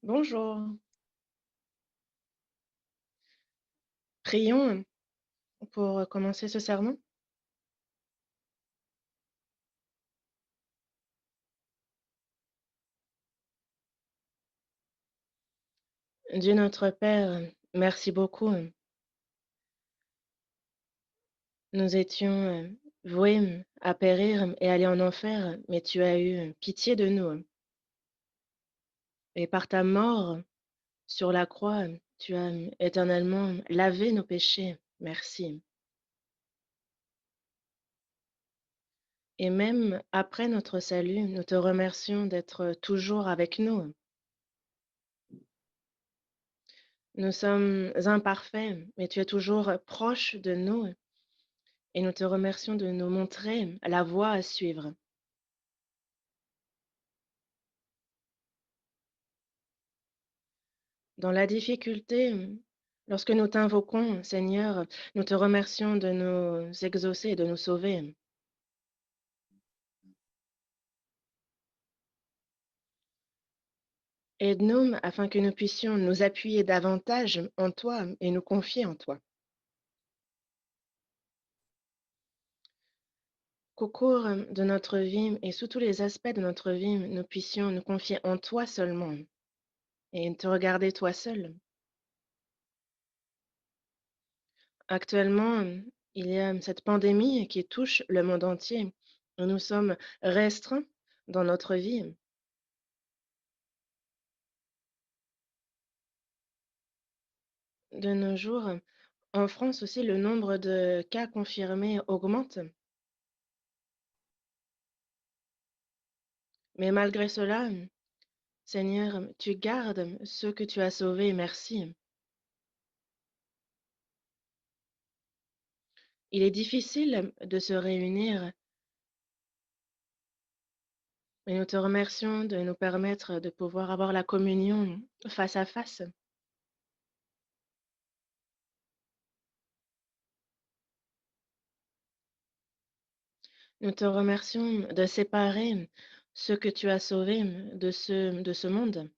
Bonjour, prions pour commencer ce sermon. Dieu notre Père, merci beaucoup. Nous étions voués à périr et aller en enfer, mais tu as eu pitié de nous. Et par ta mort sur la croix, tu as éternellement lavé nos péchés. Merci. Et même après notre salut, nous te remercions d'être toujours avec nous. Nous sommes imparfaits, mais tu es toujours proche de nous. Et nous te remercions de nous montrer la voie à suivre. Dans la difficulté, lorsque nous t'invoquons, Seigneur, nous te remercions de nous exaucer et de nous sauver. Aide-nous afin que nous puissions nous appuyer davantage en toi et nous confier en toi. Qu'au cours de notre vie et sous tous les aspects de notre vie, nous puissions nous confier en toi seulement et te regarder toi seul. Actuellement, il y a cette pandémie qui touche le monde entier. Nous sommes restreints dans notre vie. De nos jours, en France aussi, le nombre de cas confirmés augmente. Mais malgré cela, Seigneur, tu gardes ceux que tu as sauvés. Merci. Il est difficile de se réunir, mais nous te remercions de nous permettre de pouvoir avoir la communion face à face. Nous te remercions de séparer ceux que tu as sauvés de ce monde.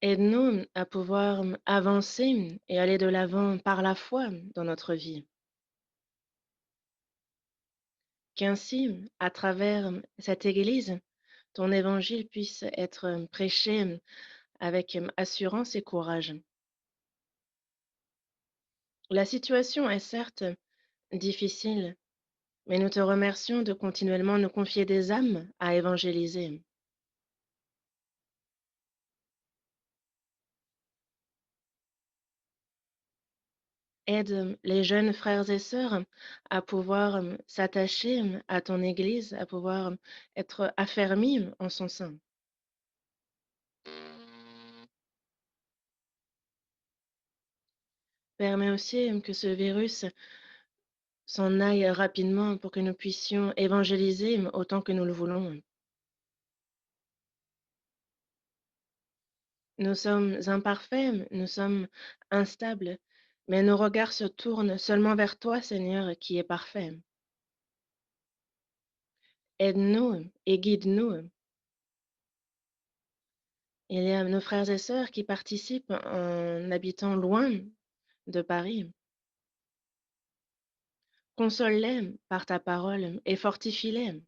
Aide-nous à pouvoir avancer et aller de l'avant par la foi dans notre vie. Qu'ainsi, à travers cette Église, ton évangile puisse être prêché avec assurance et courage. La situation est certes difficile, mais nous te remercions de continuellement nous confier des âmes à évangéliser. Aide les jeunes frères et sœurs à pouvoir s'attacher à ton Église, à pouvoir être affermis en son sein. Permets aussi que ce virus s'en aille rapidement pour que nous puissions évangéliser autant que nous le voulons. Nous sommes imparfaits, nous sommes instables, mais nos regards se tournent seulement vers toi, Seigneur, qui est parfait. Aide-nous et guide-nous. Il y a nos frères et sœurs qui participent en habitant loin de Paris. Console-les par ta parole et fortifie-les,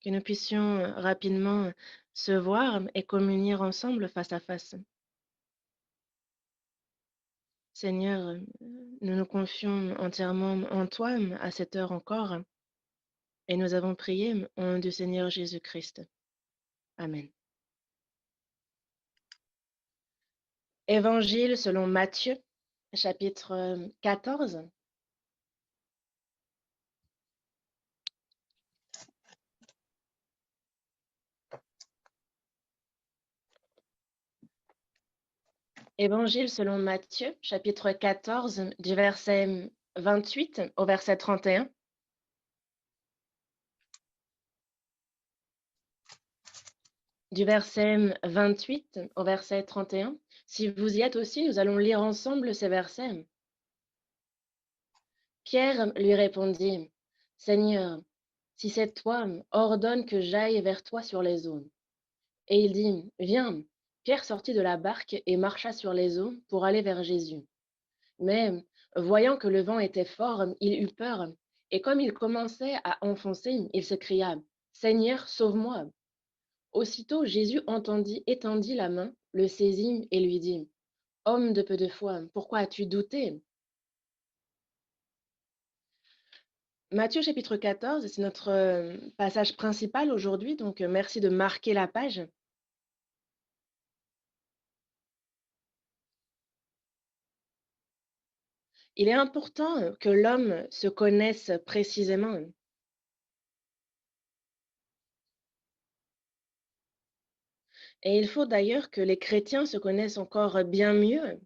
que nous puissions rapidement se voir et communier ensemble face à face. Seigneur, nous nous confions entièrement en toi à cette heure encore et nous avons prié au nom du Seigneur Jésus-Christ. Amen. Évangile selon Matthieu, chapitre 14. Évangile selon Matthieu, chapitre 14, du verset 28 au verset 31. Du verset 28 au verset 31. Si vous y êtes aussi, nous allons lire ensemble ces versets. Pierre lui répondit: Seigneur, si c'est toi, ordonne que j'aille vers toi sur les eaux. Et il dit: Viens. Pierre sortit de la barque et marcha sur les eaux pour aller vers Jésus. Mais, voyant que le vent était fort, il eut peur, et comme il commençait à enfoncer, il s'écria: Seigneur, sauve-moi. Aussitôt Jésus étendit la main, le saisit et lui dit: Homme de peu de foi, pourquoi as-tu douté? Matthieu chapitre 14, c'est notre passage principal aujourd'hui, donc merci de marquer la page. Il est important que l'homme se connaisse précisément. Et il faut d'ailleurs que les chrétiens se connaissent encore bien mieux,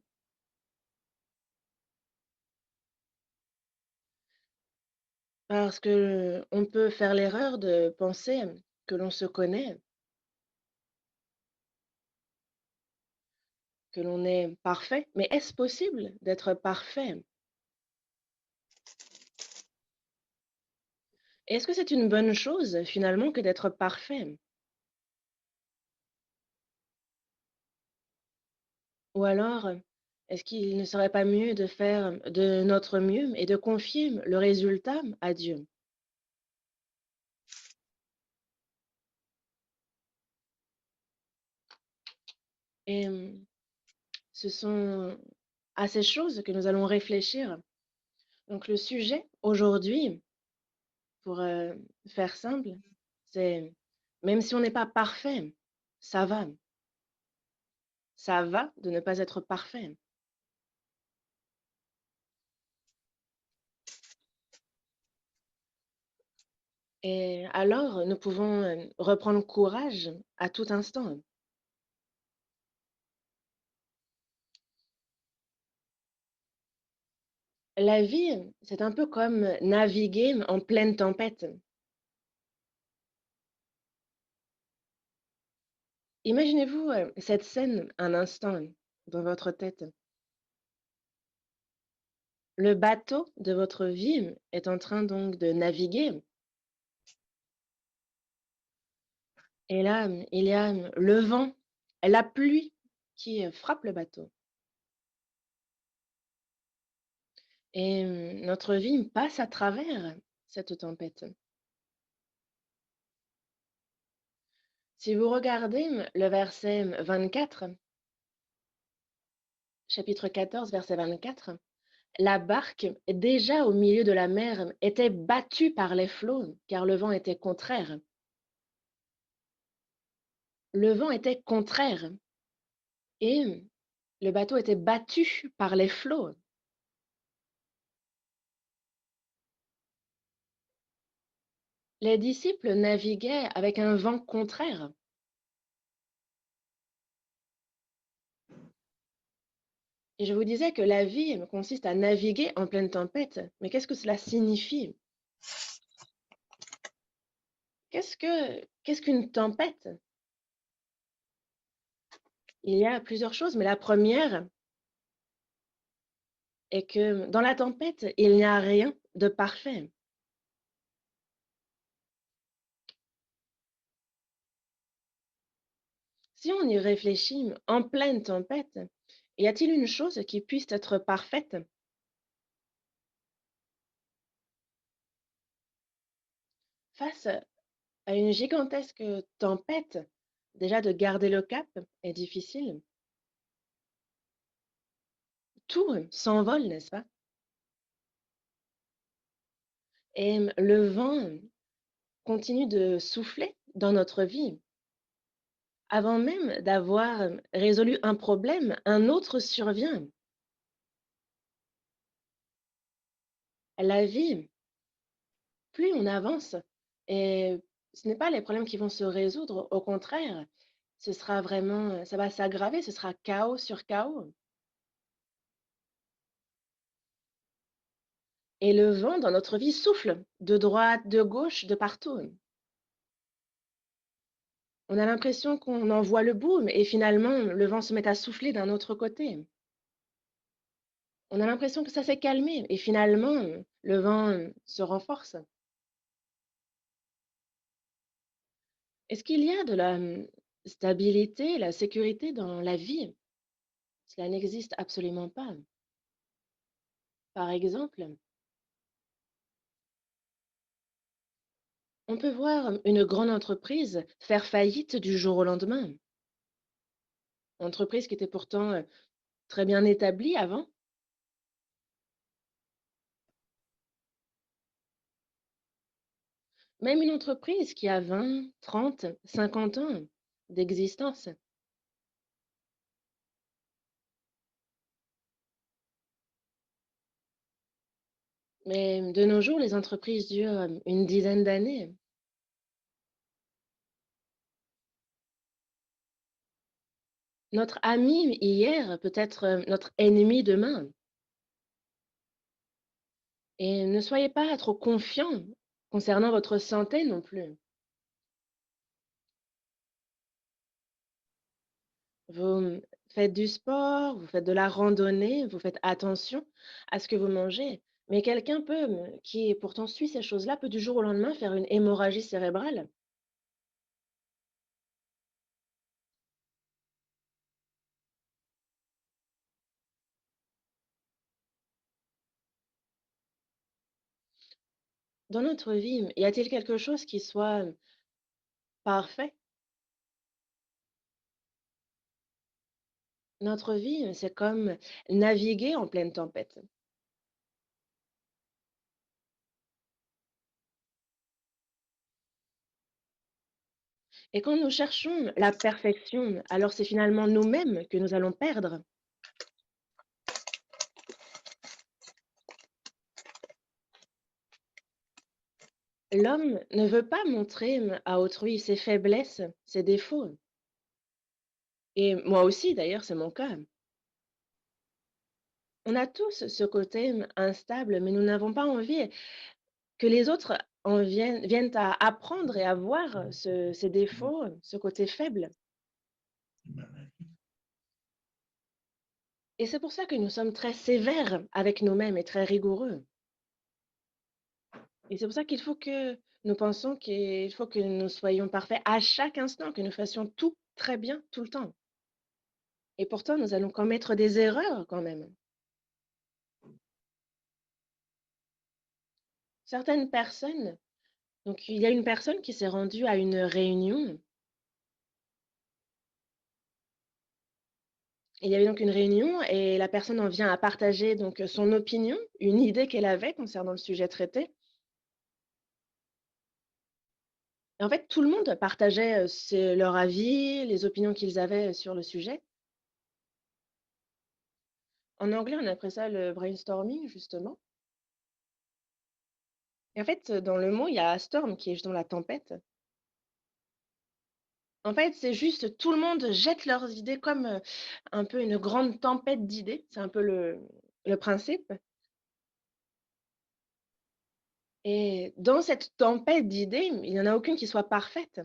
parce que on peut faire l'erreur de penser que l'on se connaît, que l'on est parfait. Mais est-ce possible d'être parfait? Est-ce que c'est une bonne chose finalement que d'être parfait? Ou alors, est-ce qu'il ne serait pas mieux de faire de notre mieux et de confier le résultat à Dieu? Et ce sont à ces choses que nous allons réfléchir. Donc le sujet aujourd'hui, pour faire simple, c'est même si on n'est pas parfait, ça va. Ça va de ne pas être parfait. Et alors, nous pouvons reprendre courage à tout instant. La vie, c'est un peu comme naviguer en pleine tempête. Imaginez-vous cette scène un instant dans votre tête. Le bateau de votre vie est en train donc de naviguer. Et là, il y a le vent, la pluie qui frappe le bateau. Et notre vie passe à travers cette tempête. Si vous regardez le verset 24, chapitre 14, verset 24, la barque, déjà au milieu de la mer, était battue par les flots, car le vent était contraire. Le vent était contraire et le bateau était battu par les flots. Les disciples naviguaient avec un vent contraire. Et je vous disais que la vie consiste à naviguer en pleine tempête. Mais qu'est-ce que cela signifie? Qu'est-ce qu'une tempête? Il y a plusieurs choses, mais la première est que dans la tempête, il n'y a rien de parfait. Si on y réfléchit, en pleine tempête, y a-t-il une chose qui puisse être parfaite? Face à une gigantesque tempête, déjà de garder le cap est difficile. Tout s'envole, n'est-ce pas? Et le vent continue de souffler dans notre vie. Avant même d'avoir résolu un problème, un autre survient. La vie, plus on avance, et ce n'est pas les problèmes qui vont se résoudre, au contraire, ce sera vraiment, ça va s'aggraver, ce sera chaos sur chaos. Et le vent dans notre vie souffle de droite, de gauche, de partout. On a l'impression qu'on en voit le bout, et finalement, le vent se met à souffler d'un autre côté. On a l'impression que ça s'est calmé, et finalement, le vent se renforce. Est-ce qu'il y a de la stabilité, la sécurité dans la vie? Cela n'existe absolument pas. Par exemple, on peut voir une grande entreprise faire faillite du jour au lendemain. Entreprise qui était pourtant très bien établie avant. Même une entreprise qui a 20, 30, 50 ans d'existence. Mais de nos jours, les entreprises durent une dizaine d'années. Notre ami hier peut être notre ennemi demain. Et ne soyez pas trop confiants concernant votre santé non plus. Vous faites du sport, vous faites de la randonnée, vous faites attention à ce que vous mangez. Mais quelqu'un peut, qui pourtant suit ces choses-là, peut du jour au lendemain faire une hémorragie cérébrale. Dans notre vie, y a-t-il quelque chose qui soit parfait? Notre vie, c'est comme naviguer en pleine tempête. Et quand nous cherchons la perfection, alors c'est finalement nous-mêmes que nous allons perdre. L'homme ne veut pas montrer à autrui ses faiblesses, ses défauts. Et moi aussi, d'ailleurs, c'est mon cas. On a tous ce côté instable, mais nous n'avons pas envie que les autres viennent à apprendre et à voir ces défauts, ce côté faible. Et c'est pour ça que nous sommes très sévères avec nous-mêmes et très rigoureux. Et c'est pour ça qu'il faut que nous pensons qu'il faut que nous soyons parfaits à chaque instant, que nous fassions tout très bien tout le temps. Et pourtant, nous allons commettre des erreurs quand même. Certaines personnes, donc il y a une personne qui s'est rendue à une réunion. Il y avait donc une réunion et la personne en vient à partager donc son opinion, une idée qu'elle avait concernant le sujet traité. Et en fait, tout le monde partageait leur avis, les opinions qu'ils avaient sur le sujet. En anglais, on appelle ça le brainstorming, justement. Et en fait, dans le mot, il y a storm qui est justement la tempête. En fait, c'est juste tout le monde jette leurs idées comme un peu une grande tempête d'idées. C'est un peu le principe. Et dans cette tempête d'idées, il n'y en a aucune qui soit parfaite.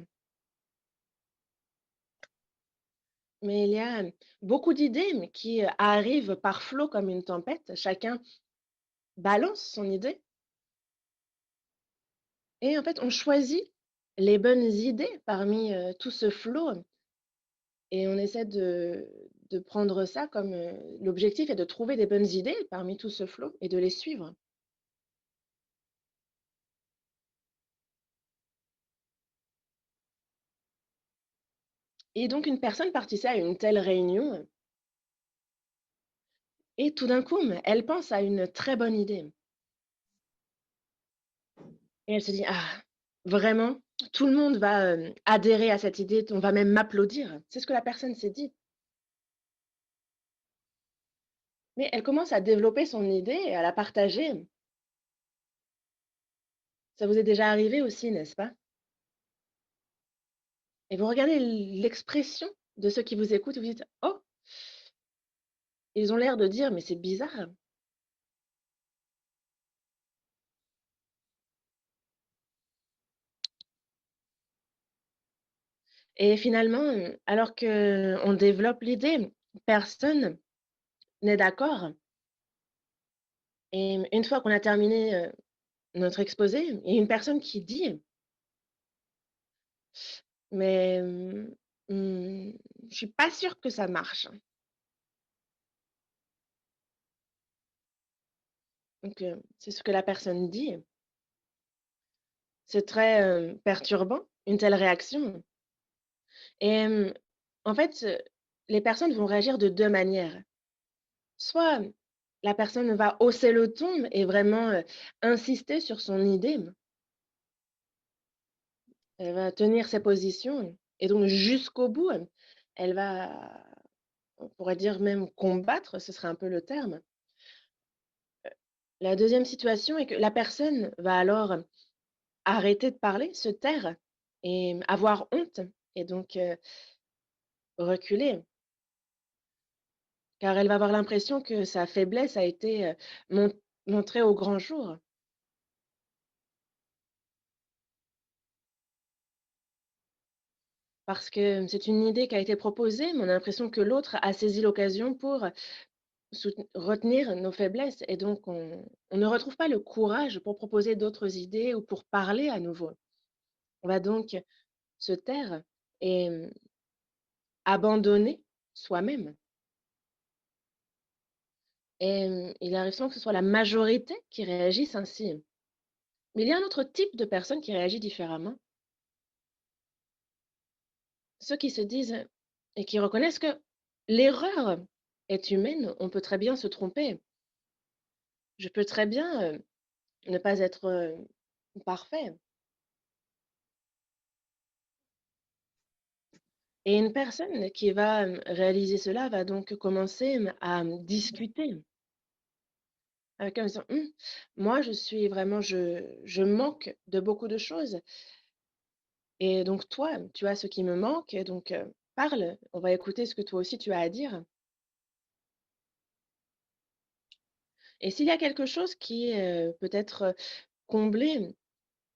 Mais il y a beaucoup d'idées qui arrivent par flot comme une tempête. Chacun balance son idée et en fait, on choisit les bonnes idées parmi tout ce flot et on essaie de prendre ça comme l'objectif est de trouver des bonnes idées parmi tout ce flot et de les suivre. Et donc, une personne participait à une telle réunion et tout d'un coup, elle pense à une très bonne idée et elle se dit: «Ah, vraiment, tout le monde va adhérer à cette idée, on va même m'applaudir». C'est ce que la personne s'est dit. Mais elle commence à développer son idée et à la partager. Ça vous est déjà arrivé aussi, n'est-ce pas? Et vous regardez l'expression de ceux qui vous écoutent et vous dites: «Oh, ils ont l'air de dire: "Mais c'est bizarre"». Et finalement, alors qu'on développe l'idée, personne n'est d'accord. Et une fois qu'on a terminé, notre exposé, il y a une personne qui dit: «Mais, je suis pas sûre que ça marche». Donc, c'est ce que la personne dit. C'est très, perturbant, une telle réaction. Et en fait, les personnes vont réagir de 2 manières. Soit la personne va hausser le ton et vraiment, insister sur son idée. Elle va tenir ses positions et donc jusqu'au bout. Elle va, on pourrait dire même combattre, ce serait un peu le terme. La deuxième situation est que la personne va alors arrêter de parler, se taire et avoir honte et donc reculer. Car elle va avoir l'impression que sa faiblesse a été, montrée au grand jour. Parce que c'est une idée qui a été proposée, mais on a l'impression que l'autre a saisi l'occasion pour retenir nos faiblesses et donc on ne retrouve pas le courage pour proposer d'autres idées ou pour parler à nouveau. On va donc se taire et abandonner soi-même. Et il arrive souvent que ce soit la majorité qui réagisse ainsi. Mais il y a un autre type de personne qui réagit différemment. Ceux qui se disent et qui reconnaissent que l'erreur est humaine, on peut très bien se tromper. Je peux très bien, ne pas être, parfait. Et une personne qui va, réaliser cela va donc commencer, à discuter avec elle en disant: moi je suis vraiment je manque de beaucoup de choses et donc toi, tu as ce qui me manque et donc parle, on va écouter ce que toi aussi tu as à dire et s'il y a quelque chose qui est, peut-être, comblé,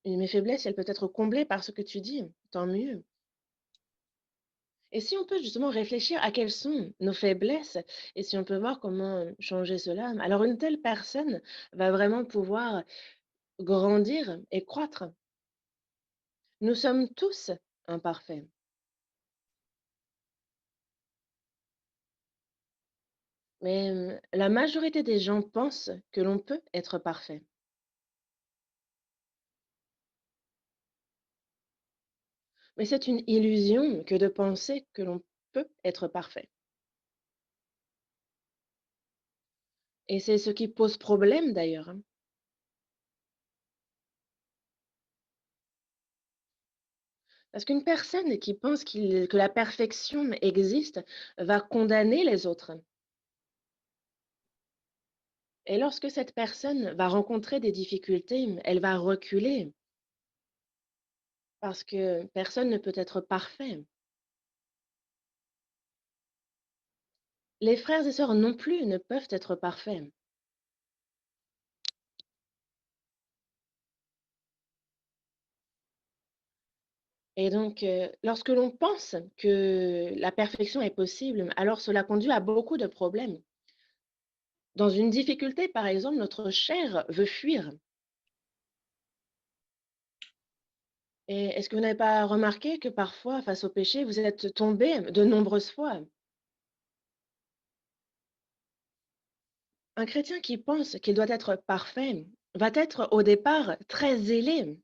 mes faiblesses, elles peuvent être comblées par ce que tu dis, tant mieux. Et si on peut justement réfléchir à quelles sont nos faiblesses et si on peut voir comment changer cela, alors une telle personne va vraiment pouvoir grandir et croître. Nous sommes tous imparfaits, mais la majorité des gens pensent que l'on peut être parfait. Mais c'est une illusion que de penser que l'on peut être parfait. Et c'est ce qui pose problème d'ailleurs, hein. Parce qu'une personne qui pense que la perfection existe va condamner les autres. Et lorsque cette personne va rencontrer des difficultés, elle va reculer parce que personne ne peut être parfait. Les frères et sœurs non plus ne peuvent être parfaits. Et donc, lorsque l'on pense que la perfection est possible, alors cela conduit à beaucoup de problèmes. Dans une difficulté, par exemple, notre chair veut fuir. Et est-ce que vous n'avez pas remarqué que parfois, face au péché, vous êtes tombé de nombreuses fois? Un chrétien qui pense qu'il doit être parfait va être au départ très zélé,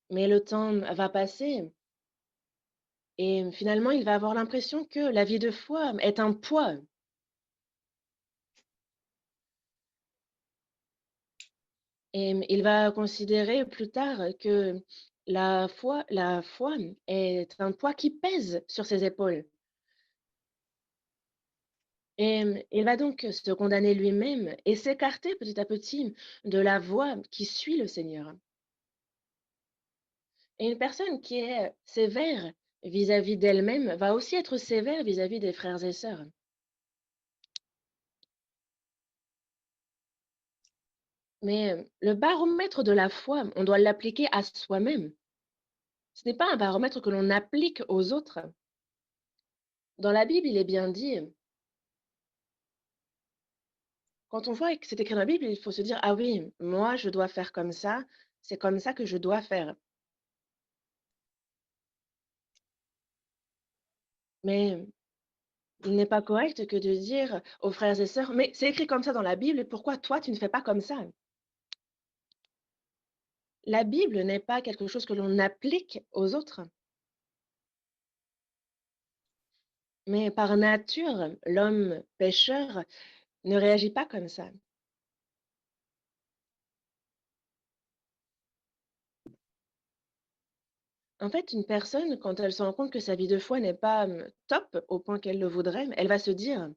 mais le temps va passer et finalement il va avoir l'impression que la vie de foi est un poids et il va considérer plus tard que la foi est un poids qui pèse sur ses épaules et il va donc se condamner lui-même et s'écarter petit à petit de la voie qui suit le Seigneur. Et une personne qui est sévère vis-à-vis d'elle-même va aussi être sévère vis-à-vis des frères et sœurs. Mais le baromètre de la foi, on doit l'appliquer à soi-même. Ce n'est pas un baromètre que l'on applique aux autres. Dans la Bible, il est bien dit, quand on voit que c'est écrit dans la Bible, il faut se dire: «Ah oui, moi je dois faire comme ça, c'est comme ça que je dois faire». Mais il n'est pas correct que de dire aux frères et sœurs: «Mais c'est écrit comme ça dans la Bible, pourquoi toi tu ne fais pas comme ça?» La Bible n'est pas quelque chose que l'on applique aux autres, mais par nature, l'homme pécheur ne réagit pas comme ça. En fait, une personne, quand elle se rend compte que sa vie de foi n'est pas, top au point qu'elle le voudrait, elle va se dire: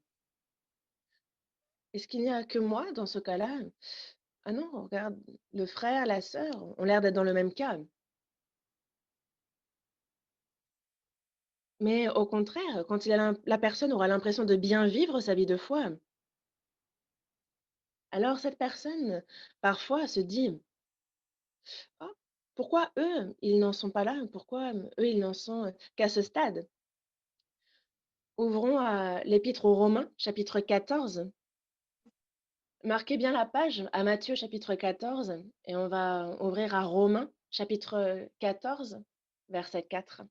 «Est-ce qu'il n'y a que moi dans ce cas-là? Ah non, regarde, le frère, la sœur ont l'air d'être dans le même cas». Mais au contraire, quand il a la personne aura l'impression de bien vivre sa vie de foi, alors cette personne, parfois, se dit: «Ah, pourquoi eux, ils n'en sont pas là? Pourquoi, eux, ils n'en sont, qu'à ce stade?» Ouvrons à l'Épître aux Romains, chapitre 14. Marquez bien la page à Matthieu, chapitre 14, et on va ouvrir à Romains, chapitre 14, verset 4.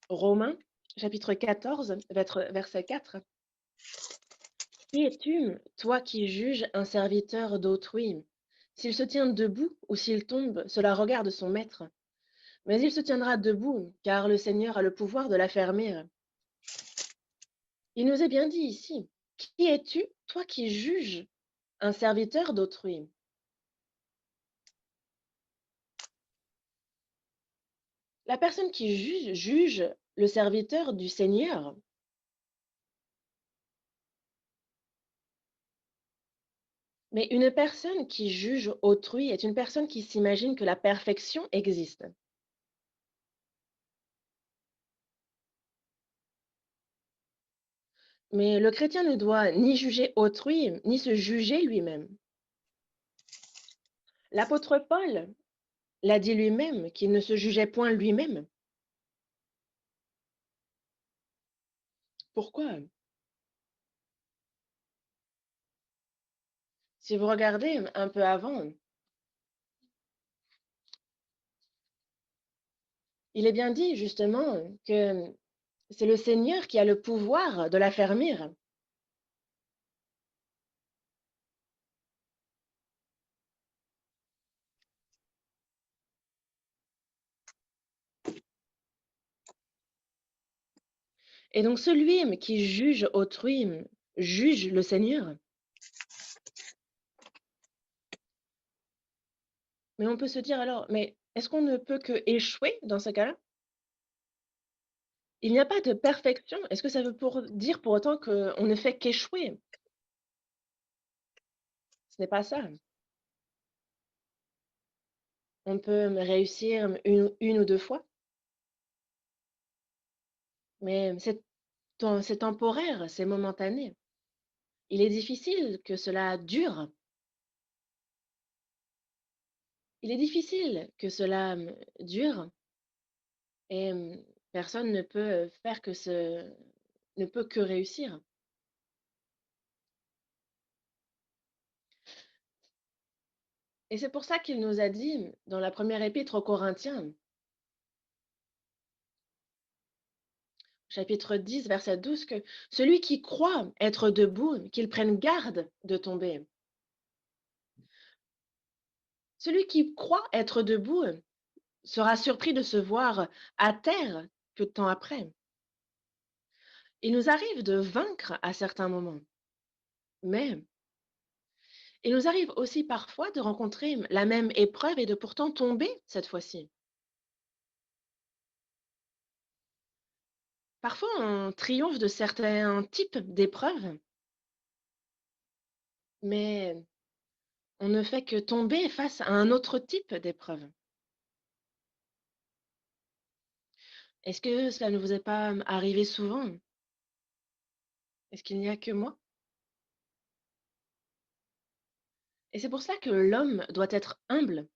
Romains, chapitre 14, verset 4. Qui es-tu, toi qui juges un serviteur d'autrui? S'il se tient debout ou s'il tombe, cela regarde son maître. Mais il se tiendra debout, car le Seigneur a le pouvoir de l'affermir. Il nous est bien dit ici, qui es-tu, toi qui juges un serviteur d'autrui? La personne qui juge le serviteur du Seigneur. Mais une personne qui juge autrui est une personne qui s'imagine que la perfection existe. Mais le chrétien ne doit ni juger autrui, ni se juger lui-même. L'apôtre Paul l'a dit lui-même, qu'il ne se jugeait point lui-même. Pourquoi? Si vous regardez un peu avant, il est bien dit justement que c'est le Seigneur qui a le pouvoir de l'affermir. Et donc celui qui juge autrui juge le Seigneur. Mais on peut se dire alors, mais est-ce qu'on ne peut que échouer dans ce cas-là? Il n'y a pas de perfection. Est-ce que ça veut dire pour autant qu'on ne fait qu'échouer? Ce n'est pas ça. On peut réussir une ou 2 fois, mais c'est temporaire, c'est momentané. Il est difficile que cela dure. Il est difficile que cela, dure et personne ne peut faire que ce ne peut que réussir. Et c'est pour ça qu'il nous a dit dans la première épître aux Corinthiens, chapitre 10, verset 12, que celui qui croit être debout, qu'il prenne garde de tomber. Celui qui croit être debout sera surpris de se voir à terre peu de temps après. Il nous arrive de vaincre à certains moments, mais il nous arrive aussi parfois de rencontrer la même épreuve et de pourtant tomber cette fois-ci. Parfois, on triomphe de certains types d'épreuves, mais on ne fait que tomber face à un autre type d'épreuve. Est-ce que cela ne vous est pas arrivé souvent? Est-ce qu'il n'y a que moi? Et c'est pour ça que l'homme doit être humble.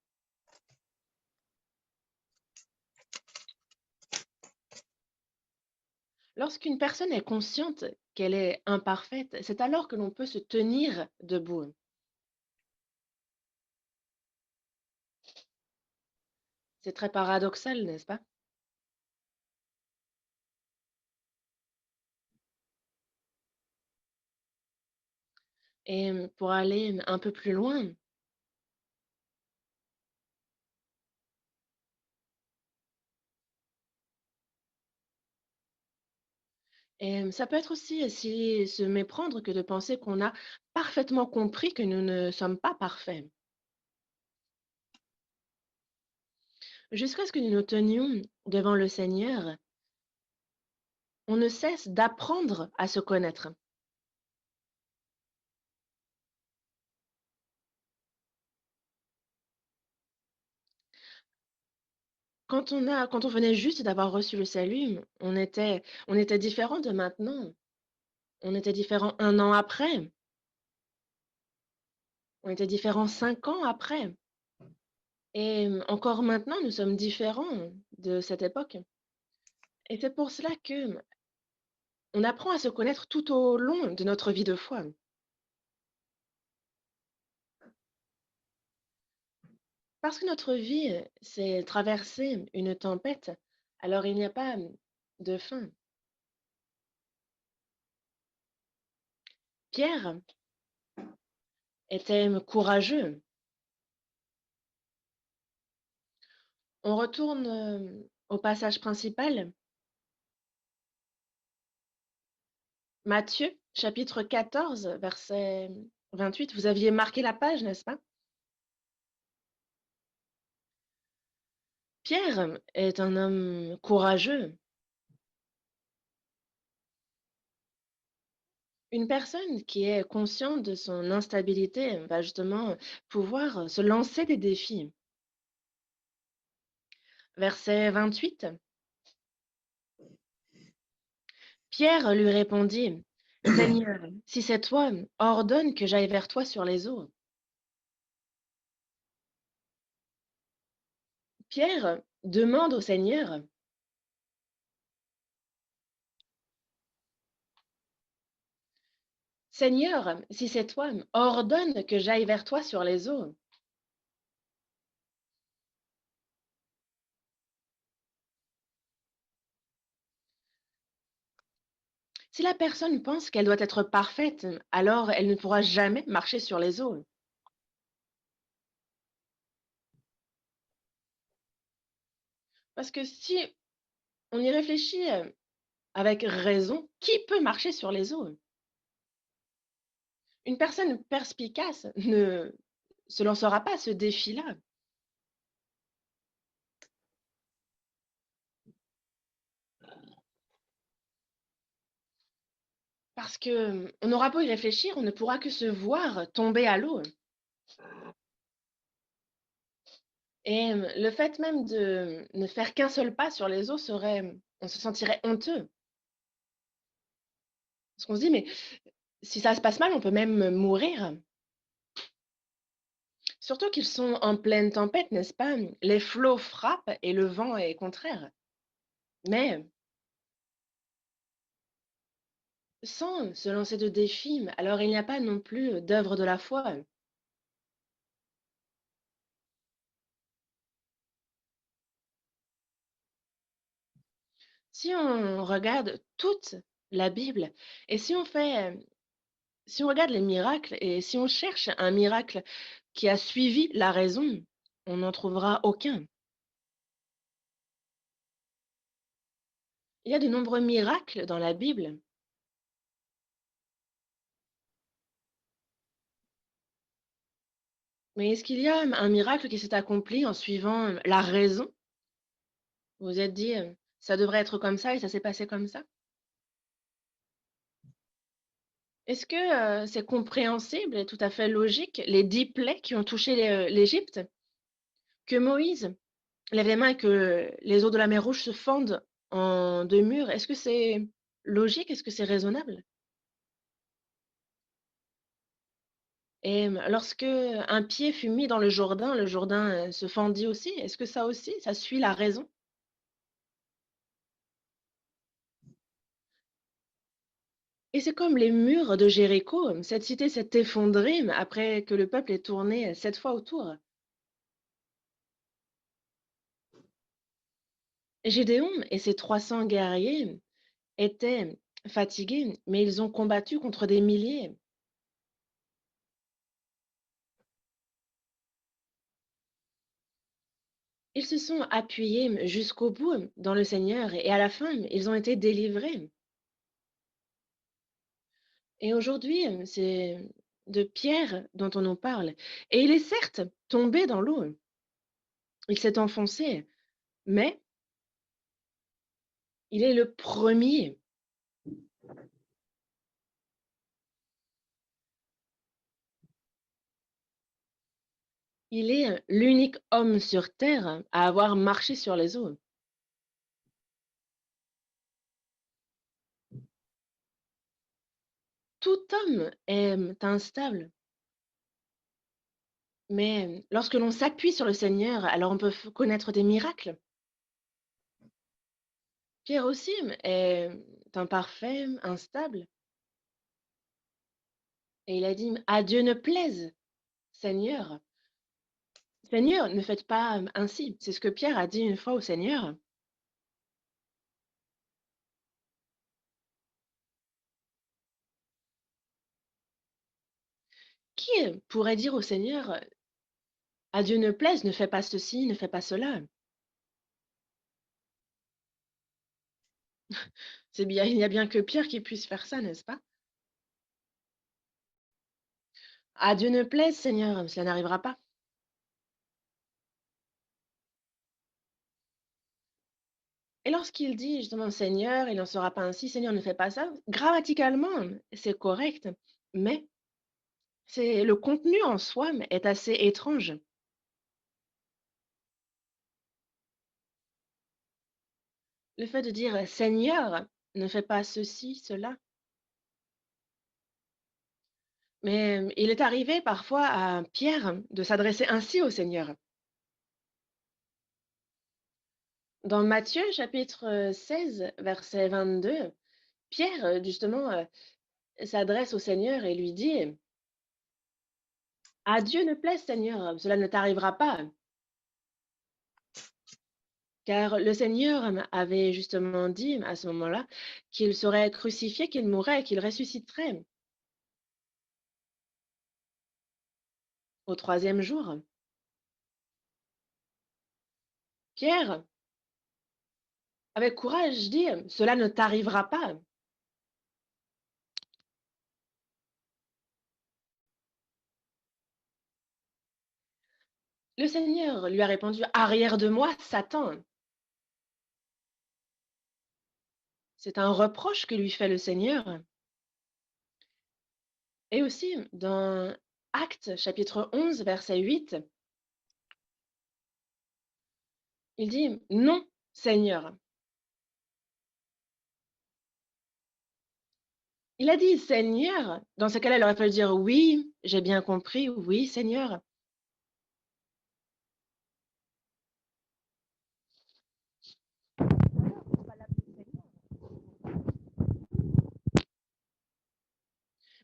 Lorsqu'une personne est consciente qu'elle est imparfaite, c'est alors que l'on peut se tenir debout. C'est très paradoxal, n'est-ce pas? Et pour aller un peu plus loin, ça peut être aussi si se méprendre que de penser qu'on a parfaitement compris que nous ne sommes pas parfaits. Jusqu'à ce que nous nous tenions devant le Seigneur, on ne cesse d'apprendre à se connaître. Quand on venait juste d'avoir reçu le salut, on était différent de maintenant. On était différent 1 an après, on était différent 5 ans après et encore maintenant, nous sommes différents de cette époque et c'est pour cela que on apprend à se connaître tout au long de notre vie de foi. Parce que notre vie, c'est traverser une tempête, alors il n'y a pas de fin. Pierre était courageux. On retourne, au passage principal, Matthieu, chapitre 14, verset 28. Vous aviez marqué la page, n'est-ce pas? Pierre est un homme courageux, une personne qui est consciente de son instabilité va justement pouvoir se lancer des défis. Verset 28, Pierre lui répondit, Seigneur, si c'est toi, ordonne que j'aille vers toi sur les eaux. Pierre demande au Seigneur, Seigneur, si c'est toi, ordonne que j'aille vers toi sur les eaux. Si la personne pense qu'elle doit être parfaite, alors elle ne pourra jamais marcher sur les eaux. Parce que si on y réfléchit avec raison, qui peut marcher sur les eaux? Une personne perspicace ne se lancera pas à ce défi-là. Parce que on n'aura beau y réfléchir, on ne pourra que se voir tomber à l'eau. Et le fait même de ne faire qu'un seul pas sur les eaux serait on se sentirait honteux. Parce qu'on se dit: «Mais si ça se passe mal, on peut même mourir». Surtout qu'ils sont en pleine tempête, n'est-ce pas? Les flots frappent et le vent est contraire. Mais sans se lancer de défis, alors il n'y a pas non plus d'œuvre de la foi. Si on regarde toute la Bible et si on regarde les miracles et si on cherche un miracle qui a suivi la raison, on n'en trouvera aucun. Il y a de nombreux miracles dans la Bible, mais est-ce qu'il y a un miracle qui s'est accompli en suivant la raison? Vous vous êtes dit, «Ça devrait être comme ça et ça s'est passé comme ça»? Est-ce que, c'est compréhensible et tout à fait logique, les 10 plaies qui ont touché l'Égypte? Que Moïse lève les mains et que les eaux de la mer Rouge se fondent en 2 murs, est-ce que c'est logique? Est-ce que c'est raisonnable? Et lorsque un pied fut mis dans le Jourdain, se fendit aussi, est-ce que ça aussi, ça suit la raison? Et c'est comme les murs de Jéricho, cette cité s'est effondrée après que le peuple est tourné 7 fois autour. Gédéon et ses 300 guerriers étaient fatigués, mais ils ont combattu contre des milliers. Ils se sont appuyés jusqu'au bout dans le Seigneur et à la fin, ils ont été délivrés. Et aujourd'hui, c'est de Pierre dont on nous parle. Et il est certes tombé dans l'eau, il s'est enfoncé, mais il est le premier. Il est l'unique homme sur terre à avoir marché sur les eaux. Tout homme est instable, mais lorsque l'on s'appuie sur le Seigneur, alors on peut connaître des miracles. Pierre aussi est imparfait, instable, et il a dit, à Dieu ne plaise, Seigneur. Seigneur, ne faites pas ainsi. C'est ce que Pierre a dit une fois au Seigneur. Qui pourrait dire au Seigneur, à Dieu ne plaise, ne fais pas ceci, ne fais pas cela? C'est bien, il n'y a bien que Pierre qui puisse faire ça, n'est-ce pas? À Dieu ne plaise, Seigneur, cela n'arrivera pas. Et lorsqu'il dit justement Seigneur, il n'en sera pas ainsi, Seigneur, ne fais pas ça, grammaticalement, c'est correct, mais c'est le contenu en soi est assez étrange. Le fait de dire Seigneur, ne fais pas ceci, cela. Mais il est arrivé parfois à Pierre de s'adresser ainsi au Seigneur. Dans Matthieu chapitre 16, verset 22, Pierre justement s'adresse au Seigneur et lui dit, à Dieu ne plaise, Seigneur, cela ne t'arrivera pas. Car le Seigneur avait justement dit à ce moment-là qu'il serait crucifié, qu'il mourrait et qu'il ressusciterait au troisième jour. Pierre, avec courage, dit, cela ne t'arrivera pas. Le Seigneur lui a répondu, arrière de moi, Satan. C'est un reproche que lui fait le Seigneur. Et aussi, dans Actes chapitre 11, verset 8, il dit, non, Seigneur. Il a dit Seigneur. Dans ce cas-là, il aurait fallu dire oui, j'ai bien compris, oui, Seigneur.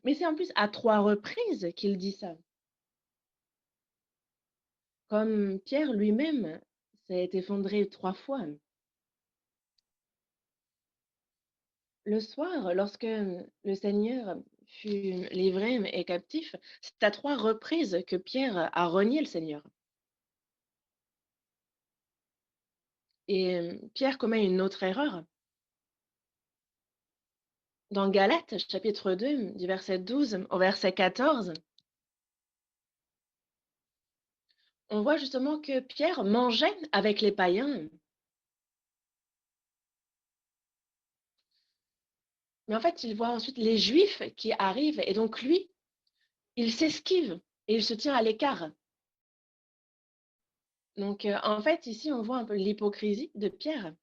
Mais c'est en plus à 3 reprises qu'il dit ça. Comme Pierre lui-même s'est effondré 3 fois. Le soir, lorsque le Seigneur fut livré et captif, c'est à 3 reprises que Pierre a renié le Seigneur. Et Pierre commet une autre erreur. Dans Galates, chapitre 2, du verset 12 au verset 14, on voit justement que Pierre mangeait avec les païens. Mais en fait, il voit ensuite les Juifs qui arrivent et donc lui, il s'esquive et il se tient à l'écart. Donc, en fait, ici, on voit un peu l'hypocrisie de Pierre.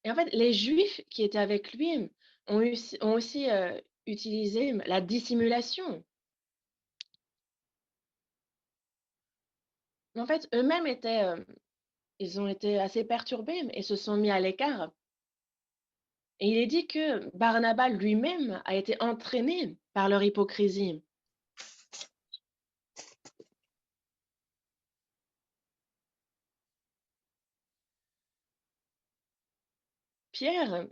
Et en fait, les Juifs qui étaient avec lui ont aussi utilisé la dissimulation. En fait, eux-mêmes ils ont été assez perturbés et se sont mis à l'écart. Et il est dit que Barnabas lui-même a été entraîné par leur hypocrisie. Pierre,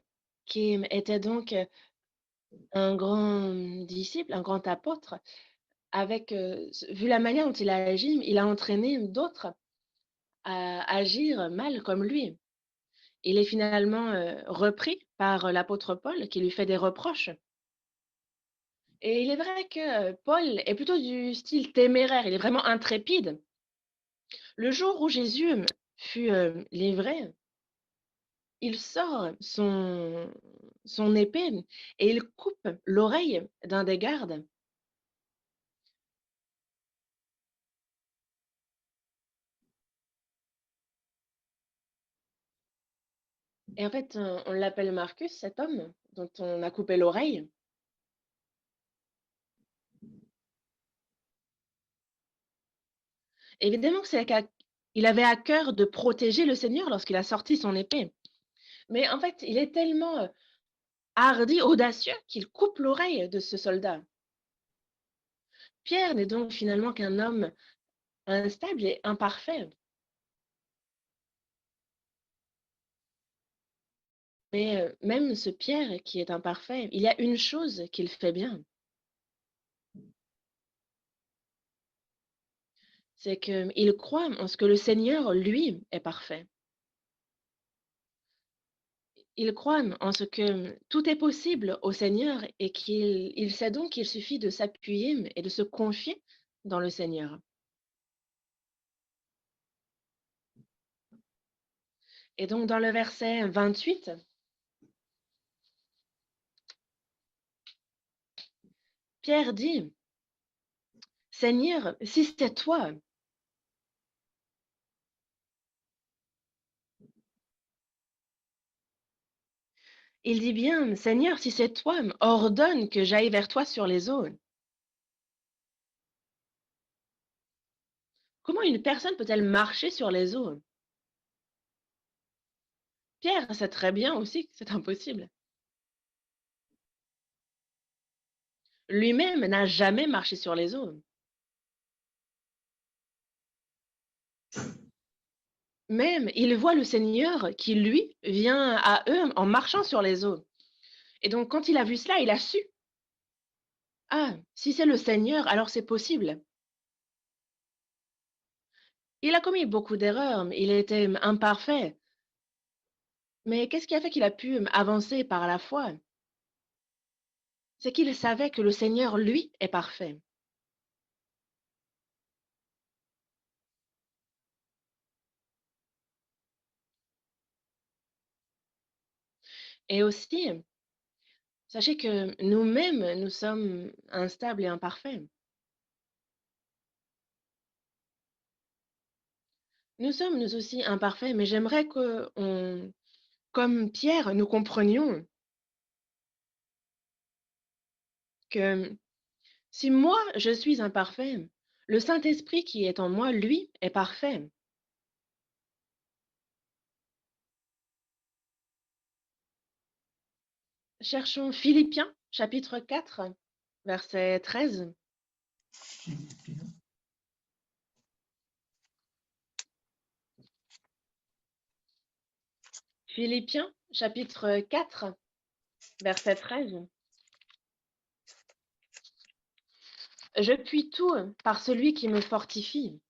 qui était donc un grand disciple, un grand apôtre, avec, vu la manière dont il a agi, il a entraîné d'autres à agir mal comme lui. Il est finalement, repris par l'apôtre Paul qui lui fait des reproches. Et il est vrai que Paul est plutôt du style téméraire, il est vraiment intrépide. Le jour où Jésus fut, livré, il sort son épée et il coupe l'oreille d'un des gardes. Et en fait, on l'appelle Marcus, cet homme dont on a coupé l'oreille. Évidemment que il avait à cœur de protéger le Seigneur lorsqu'il a sorti son épée. Mais en fait, il est tellement, hardi, audacieux qu'il coupe l'oreille de ce soldat. Pierre n'est donc finalement qu'un homme instable et imparfait. Mais, même ce Pierre qui est imparfait, il y a une chose qu'il fait bien, c'est qu'il croit en ce que le Seigneur, lui, est parfait. Il croit en ce que tout est possible au Seigneur et qu'il sait donc qu'il suffit de s'appuyer et de se confier dans le Seigneur. Et donc dans le verset 28, Pierre dit: «Seigneur, si c'est toi». Il dit bien: «Seigneur, si c'est toi, ordonne que j'aille vers toi sur les eaux». Comment une personne peut-elle marcher sur les eaux? Pierre sait très bien aussi que c'est impossible. Lui-même n'a jamais marché sur les eaux. Même, il voit le Seigneur qui, lui, vient à eux en marchant sur les eaux. Et donc, quand il a vu cela, il a su: «Ah, si c'est le Seigneur, alors c'est possible». Il a commis beaucoup d'erreurs, il était imparfait. Mais qu'est-ce qui a fait qu'il a pu avancer par la foi? C'est qu'il savait que le Seigneur, lui, est parfait. Et aussi, sachez que nous-mêmes, nous sommes instables et imparfaits. Nous sommes, nous aussi, imparfaits, mais j'aimerais que comme Pierre, nous comprenions que si moi, je suis imparfait, le Saint-Esprit qui est en moi, lui, est parfait. Cherchons Philippiens, chapitre 4, verset 13. Philippiens. Philippiens, chapitre 4, verset 13. Je puis tout par celui qui me fortifie.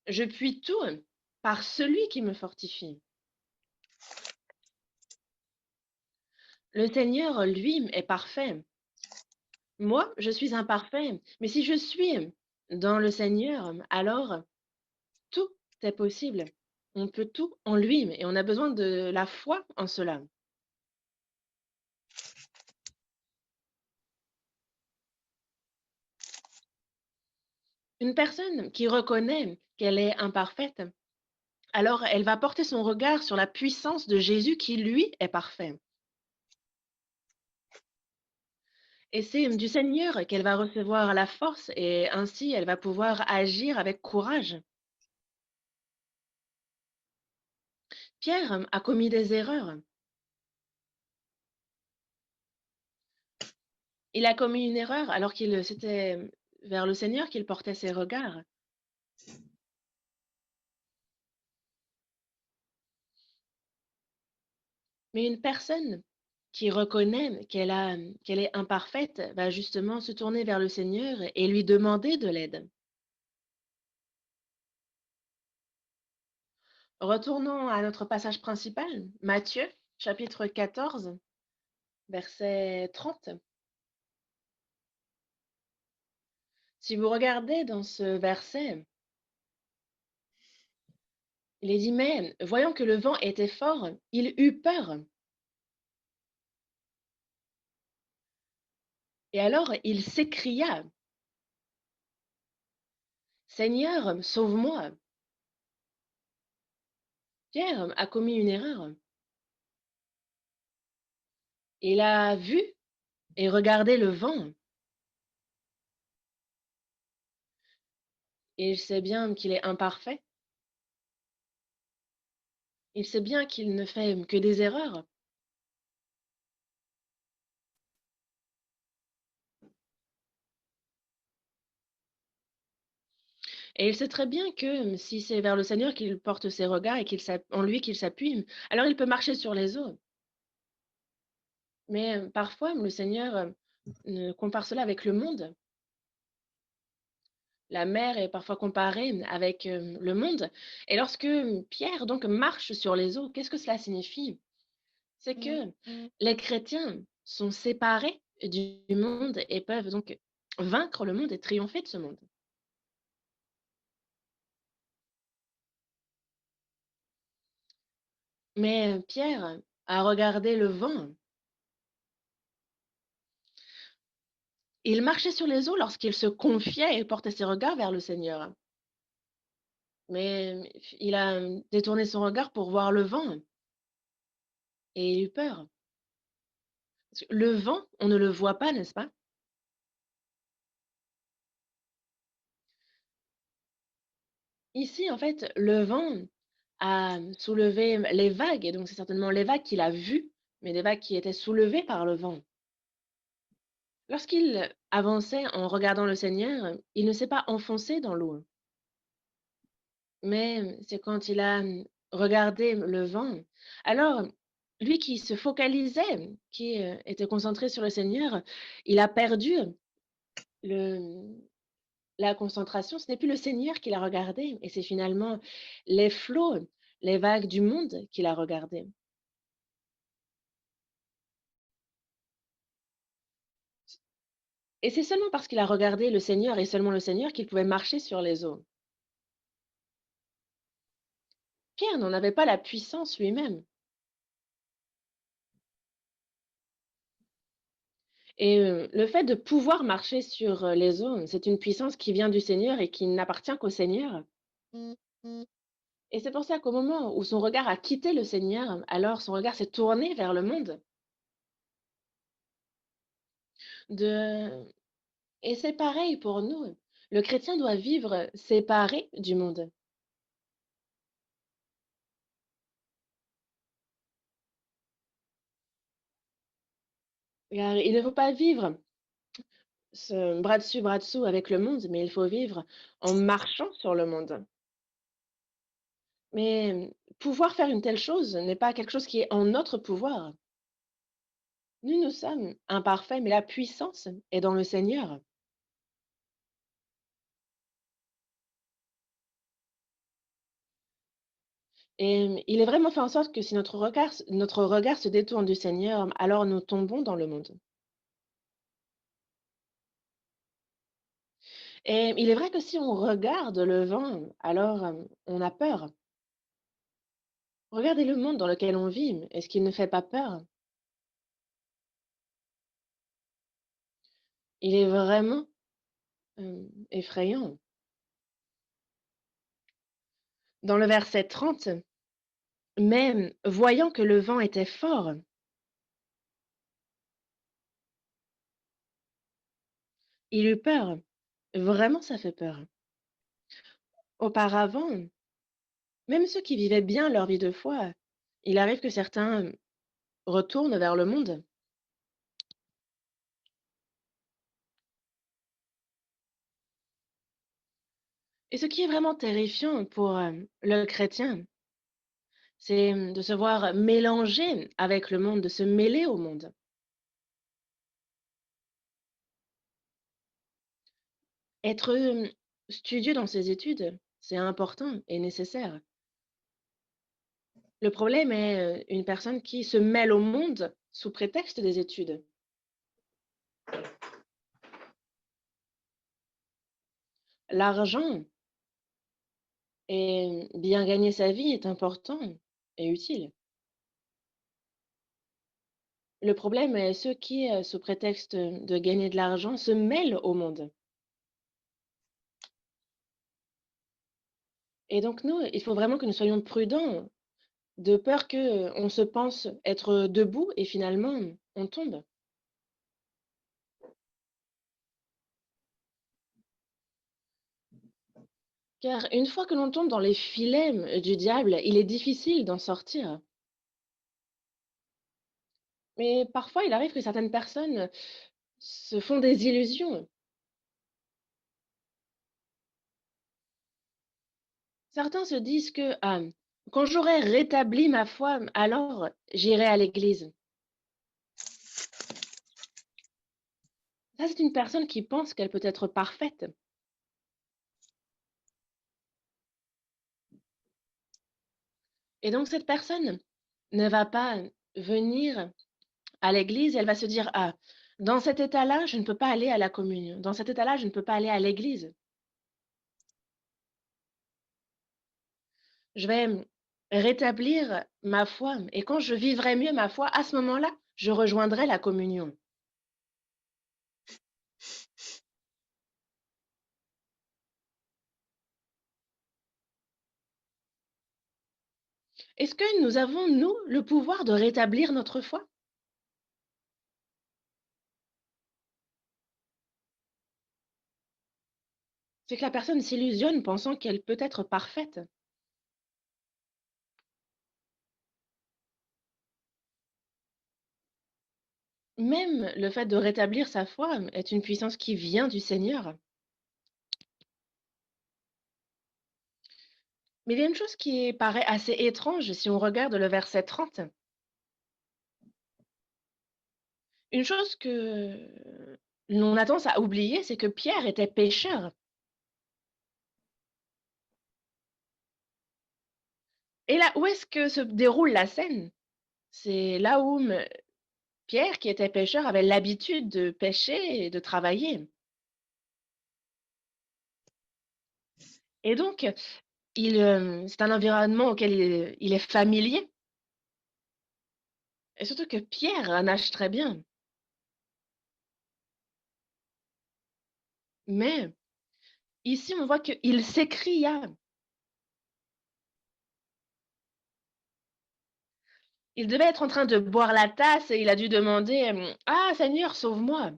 Je puis tout par celui qui me fortifie. Le Seigneur, lui, est parfait. Moi, je suis imparfait, mais si je suis dans le Seigneur, alors tout est possible. On peut tout en lui et on a besoin de la foi en cela. Une personne qui reconnaît qu'elle est imparfaite, alors elle va porter son regard sur la puissance de Jésus qui, lui, est parfait. Et c'est du Seigneur qu'elle va recevoir la force et ainsi elle va pouvoir agir avec courage. Pierre a commis des erreurs. Il a commis une erreur alors qu'il c'était vers le Seigneur qu'il portait ses regards. Mais une personne qui reconnaît qu'elle est imparfaite va justement se tourner vers le Seigneur et lui demander de l'aide. Retournons à notre passage principal, Matthieu, chapitre 14, verset 30. Si vous regardez dans ce verset, il est dit, mais voyant que le vent était fort, il eut peur. Et alors il s'écria, Seigneur, sauve-moi. Pierre a commis une erreur. Il a vu et regardé le vent, et il sait bien qu'il est imparfait. Il sait bien qu'il ne fait que des erreurs. Et il sait très bien que si c'est vers le Seigneur qu'il porte ses regards et en lui qu'il s'appuie, alors il peut marcher sur les eaux. Mais parfois, le Seigneur compare cela avec le monde. La mer est parfois comparée avec le monde. Et lorsque Pierre donc marche sur les eaux, qu'est-ce que cela signifie? C'est que les chrétiens sont séparés du monde et peuvent donc vaincre le monde et triompher de ce monde. Mais Pierre a regardé le vent. Il marchait sur les eaux lorsqu'il se confiait et portait ses regards vers le Seigneur. Mais il a détourné son regard pour voir le vent et il eut peur. Parce que le vent, on ne le voit pas, n'est-ce pas? Ici, en fait, le vent a soulevé les vagues et donc c'est certainement les vagues qu'il a vues, mais des vagues qui étaient soulevées par le vent. Lorsqu'il avançait en regardant le Seigneur, il ne s'est pas enfoncé dans l'eau, mais c'est quand il a regardé le vent. Alors, lui qui se focalisait, qui était concentré sur le Seigneur, il a perdu le, la concentration. Ce n'est plus le Seigneur qu'il a regardé, et c'est finalement les flots, les vagues du monde qu'il a regardé. Et c'est seulement parce qu'il a regardé le Seigneur et seulement le Seigneur qu'il pouvait marcher sur les eaux. Pierre n'en avait pas la puissance lui-même. Et le fait de pouvoir marcher sur, les eaux, c'est une puissance qui vient du Seigneur et qui n'appartient qu'au Seigneur. Et c'est pour ça qu'au moment où son regard a quitté le Seigneur, alors son regard s'est tourné vers le monde. De et c'est pareil pour nous. Le chrétien doit vivre séparé du monde. Car il ne faut pas vivre bras dessus, bras dessous avec le monde, mais il faut vivre en marchant sur le monde. Mais pouvoir faire une telle chose n'est pas quelque chose qui est en notre pouvoir. Nous sommes imparfaits, mais la puissance est dans le Seigneur. Et il est vraiment fait en sorte que si notre regard se détourne du Seigneur, alors nous tombons dans le monde. Et il est vrai que si on regarde le vent, alors on a peur. Regardez le monde dans lequel on vit. Est-ce qu'il ne fait pas peur? Il est vraiment effrayant. Dans le verset 30, mais voyant que le vent était fort, il eut peur. Vraiment, ça fait peur. Auparavant, même ceux qui vivaient bien leur vie de foi Il arrive que certains retournent vers le monde. Et ce qui est vraiment terrifiant pour le chrétien, c'est de se voir mélanger avec le monde, de se mêler au monde. Être studieux dans ses études, c'est important et nécessaire. Le problème est une personne qui se mêle au monde sous prétexte des études. L'argent et bien gagner sa vie est important et utile. Le problème est ceux qui, sous prétexte de gagner de l'argent, se mêlent au monde. Et donc nous, il faut vraiment que nous soyons prudents, de peur que, on se pense être debout et finalement on tombe. Car une fois que l'on tombe dans les filets, du diable, il est difficile d'en sortir. Mais parfois, il arrive que certaines personnes se font des illusions. Certains se disent que: «Ah, quand j'aurai rétabli ma foi, alors j'irai à l'église». Ça, c'est une personne qui pense qu'elle peut être parfaite. Et donc cette personne ne va pas venir à l'église, elle va se dire: «Ah, dans cet état-là, je ne peux pas aller à la communion. Dans cet état-là, je ne peux pas aller à l'église. Je vais, rétablir ma foi et quand je vivrai mieux ma foi, à ce moment-là, je rejoindrai la communion». Est-ce que nous avons, nous, le pouvoir de rétablir notre foi? C'est que la personne s'illusionne pensant qu'elle peut être parfaite. Même le fait de rétablir sa foi est une puissance qui vient du Seigneur. Mais il y a une chose qui paraît assez étrange si on regarde le verset 30. Une chose que l'on a tendance à oublier, c'est que Pierre était pécheur. Et là, où est-ce que se déroule la scène? C'est là où Pierre, qui était pécheur, avait l'habitude de pêcher et de travailler. Et donc, c'est un environnement auquel il est familier. Et surtout que Pierre nage très bien. Mais ici, on voit qu'il s'écria. Il devait être en train de boire la tasse et il a dû demander, «Ah Seigneur, sauve-moi!»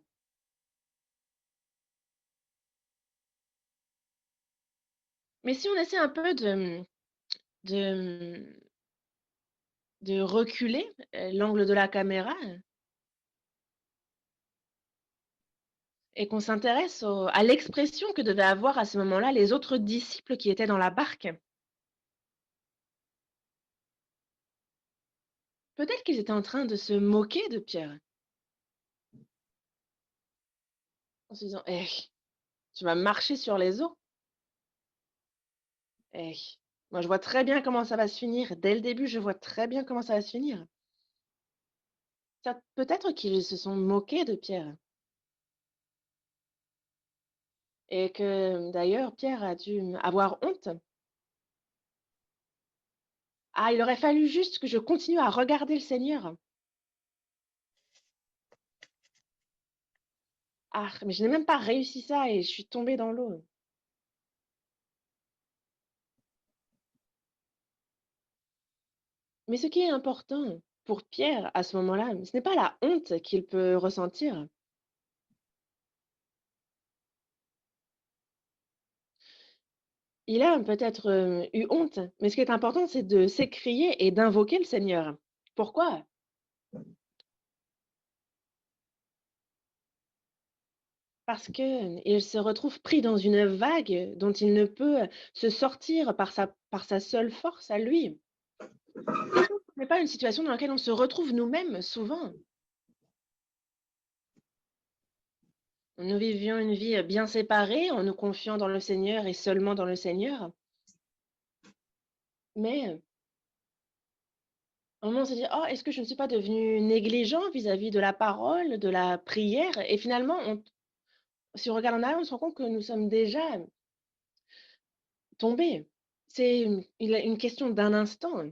Mais si on essaie un peu de, de reculer, l'angle de la caméra et qu'on s'intéresse à l'expression que devaient avoir à ce moment-là les autres disciples qui étaient dans la barque, peut-être qu'ils étaient en train de se moquer de Pierre, en se disant: «Eh, tu vas marcher sur les eaux? Eh, moi je vois très bien comment ça va se finir. Dès le début, je vois très bien comment ça va se finir». Ça peut-être qu'ils se sont moqués de Pierre et que d'ailleurs Pierre a dû avoir honte. «Ah, il aurait fallu juste que je continue à regarder le Seigneur. Ah, mais je n'ai même pas réussi ça et je suis tombée dans l'eau». Mais ce qui est important pour Pierre à ce moment-là, ce n'est pas la honte qu'il peut ressentir, Il a peut-être, eu honte, mais ce qui est important, c'est de s'écrier et d'invoquer le Seigneur. Pourquoi? Parce qu'il se retrouve pris dans une vague dont il ne peut se sortir par sa seule force à lui. Est-ce que ce n'est pas une situation dans laquelle on se retrouve nous-mêmes souvent? Nous vivions une vie, bien séparée en nous confiant dans le Seigneur et seulement dans le Seigneur, mais à un moment on s'est dit: «Oh, est-ce que je ne suis pas devenu négligent vis-à-vis de la parole, de la prière?» Et finalement si on regarde en arrière, on se rend compte que nous sommes déjà tombés. C'est une question d'un instant,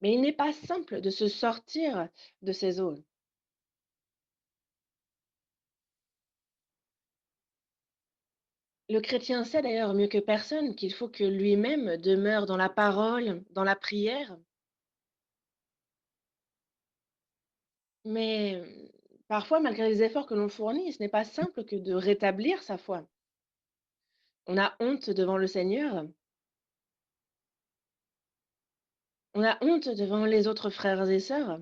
mais il n'est pas simple de se sortir de ces eaux. Le chrétien sait d'ailleurs mieux que personne qu'il faut que lui-même demeure dans la parole, dans la prière, mais parfois, malgré les efforts que l'on fournit, ce n'est pas simple que de rétablir sa foi. On a honte devant le Seigneur, on a honte devant les autres frères et sœurs,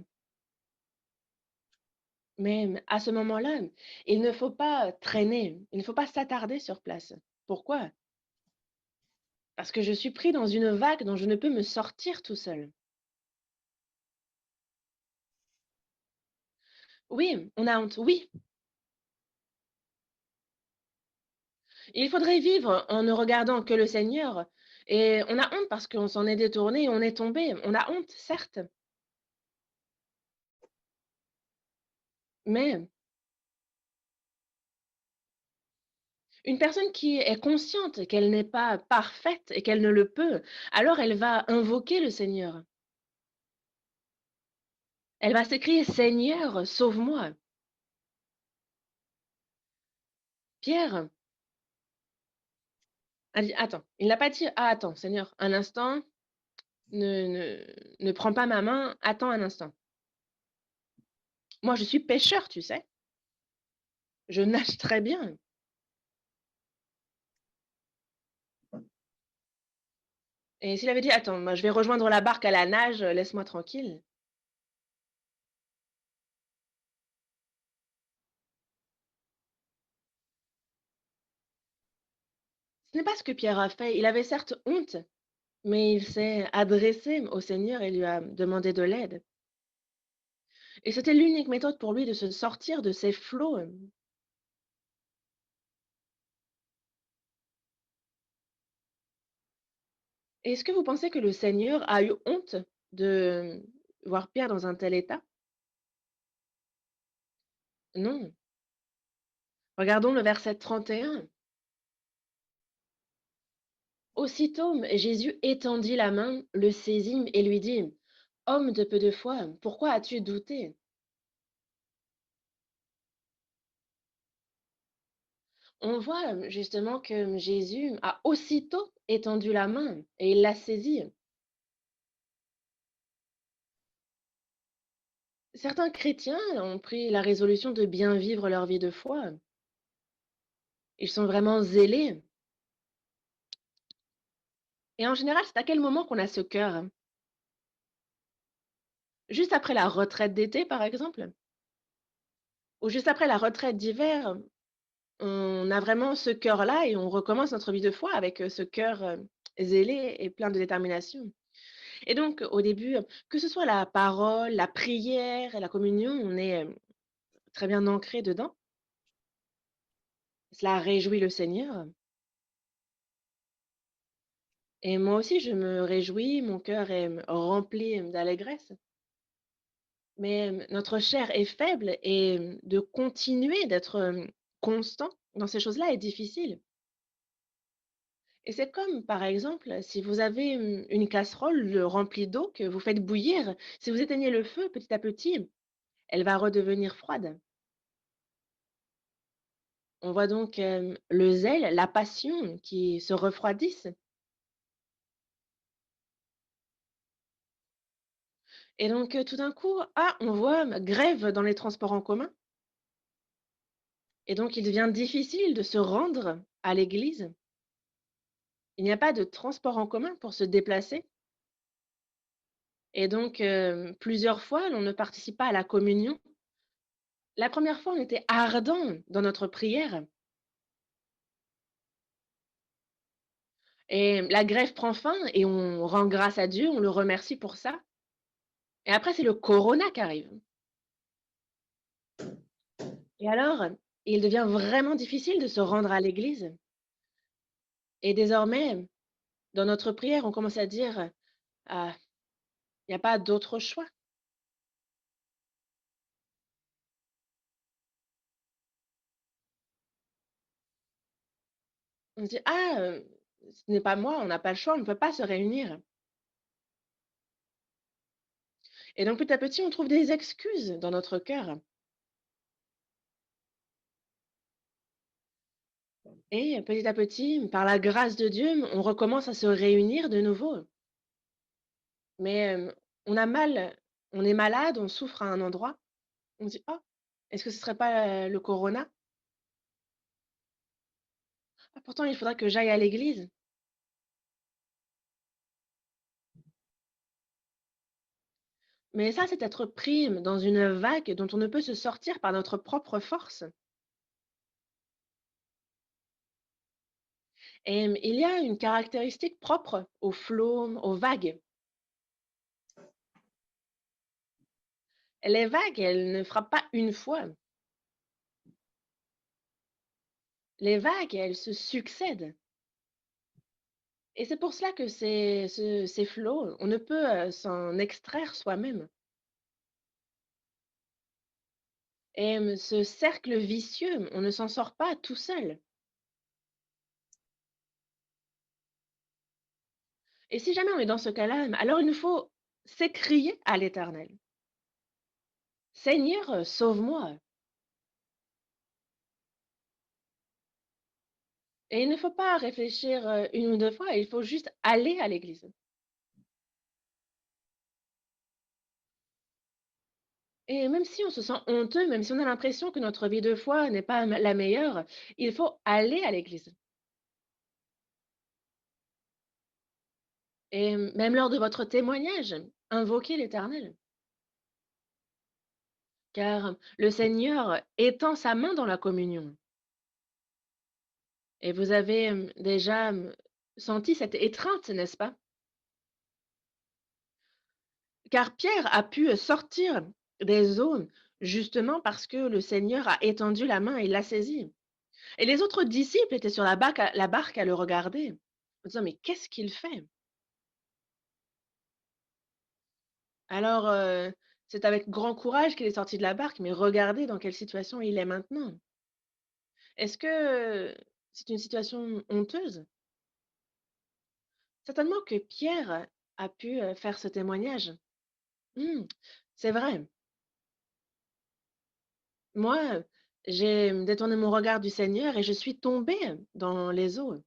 mais à ce moment-là, il ne faut pas traîner, il ne faut pas s'attarder sur place. Pourquoi? Parce que je suis pris dans une vague dont je ne peux me sortir tout seul. Oui, on a honte, oui. Il faudrait vivre en ne regardant que le Seigneur et on a honte parce qu'on s'en est détourné, on est tombé. On a honte, certes, mais une personne qui est consciente qu'elle n'est pas parfaite et qu'elle ne le peut, alors elle va invoquer le Seigneur. Elle va s'écrier: «Seigneur, sauve-moi». Pierre a dit: «Attends», il n'a pas dit: «Ah attends Seigneur, un instant, ne prends pas ma main, attends un instant. Moi je suis pécheur, tu sais, je nage très bien». Et s'il avait dit: «Attends, moi je vais rejoindre la barque à la nage, laisse-moi tranquille». Ce n'est pas ce que Pierre a fait. Il avait certes honte, mais il s'est adressé au Seigneur et lui a demandé de l'aide. Et c'était l'unique méthode pour lui de se sortir de ces flots. Est-ce que vous pensez que le Seigneur a eu honte de voir Pierre dans un tel état? Non. Regardons le verset 31. Aussitôt, Jésus étendit la main, le saisit et lui dit: «Homme de peu de foi, pourquoi as-tu douté?» On voit justement que Jésus a aussitôt étendu la main et il l'a saisi. Certains chrétiens ont pris la résolution de bien vivre leur vie de foi. Ils sont vraiment zélés. Et en général, c'est à quel moment qu'on a ce cœur? Juste après la retraite d'été, par exemple? Ou juste après la retraite d'hiver? On a vraiment ce cœur-là et on recommence notre vie de foi avec ce cœur zélé et plein de détermination. Et donc, au début, que ce soit la parole, la prière et la communion, on est très bien ancré dedans. Cela réjouit le Seigneur. Et moi aussi, je me réjouis, mon cœur est rempli d'allégresse. Mais notre chair est faible et de continuer d'être constant dans ces choses-là est difficile. Et c'est comme, par exemple, si vous avez une casserole remplie d'eau que vous faites bouillir, si vous éteignez le feu petit à petit, elle va redevenir froide. On voit donc le zèle, la passion qui se refroidissent. Et donc, tout d'un coup, ah, on voit grève dans les transports en commun. Et donc, il devient difficile de se rendre à l'église, il n'y a pas de transport en commun pour se déplacer et donc plusieurs fois, on ne participe pas à la communion. La première fois, on était ardents dans notre prière et la grève prend fin et on rend grâce à Dieu, on le remercie pour ça et après c'est le corona qui arrive et alors, il devient vraiment difficile de se rendre à l'église et désormais, dans notre prière, on commence à dire: «Ah, il y a pas d'autre choix». On se dit: «Ah, ce n'est pas moi, on n'a pas le choix, on ne peut pas se réunir» et donc petit à petit, on trouve des excuses dans notre cœur et petit à petit, par la grâce de Dieu, on recommence à se réunir de nouveau. Mais, on a mal, on est malade, on souffre à un endroit, on se dit: «Oh, est-ce que ce serait pas, le corona? Ah pourtant il faudrait que j'aille à l'église». Mais ça, c'est être pris dans une vague dont on ne peut se sortir par notre propre force et il y a une caractéristique propre aux flots, aux vagues. Les vagues, elles ne frappent pas une fois. Les vagues, elles se succèdent et c'est pour cela que ces flots, on ne peut, s'en extraire soi-même et ce cercle vicieux, on ne s'en sort pas tout seul et si jamais on est dans ce cas-là, alors il nous faut s'écrier à l'Éternel: «Seigneur, sauve-moi» et il ne faut pas réfléchir, 1 ou 2 fois, il faut juste aller à l'église et même si on se sent honteux, même si on a l'impression que notre vie de foi n'est pas la meilleure, il faut aller à l'église. Et même lors de votre témoignage, invoquez l'Éternel, car le Seigneur étend sa main dans la communion et vous avez, déjà, senti cette étreinte, n'est-ce pas? Car Pierre a pu, sortir des eaux justement parce que le Seigneur a étendu la main et l'a saisi et les autres disciples étaient sur la barque à le regarder, en disant: «Mais qu'est-ce qu'il fait?» Alors, c'est avec grand courage qu'il est sorti de la barque, mais regardez dans quelle situation il est maintenant. Est-ce que, c'est une situation honteuse? Certainement que Pierre a pu, faire ce témoignage. Mmh, c'est vrai. Moi, j'ai, détourné mon regard du Seigneur et je suis tombée dans les eaux.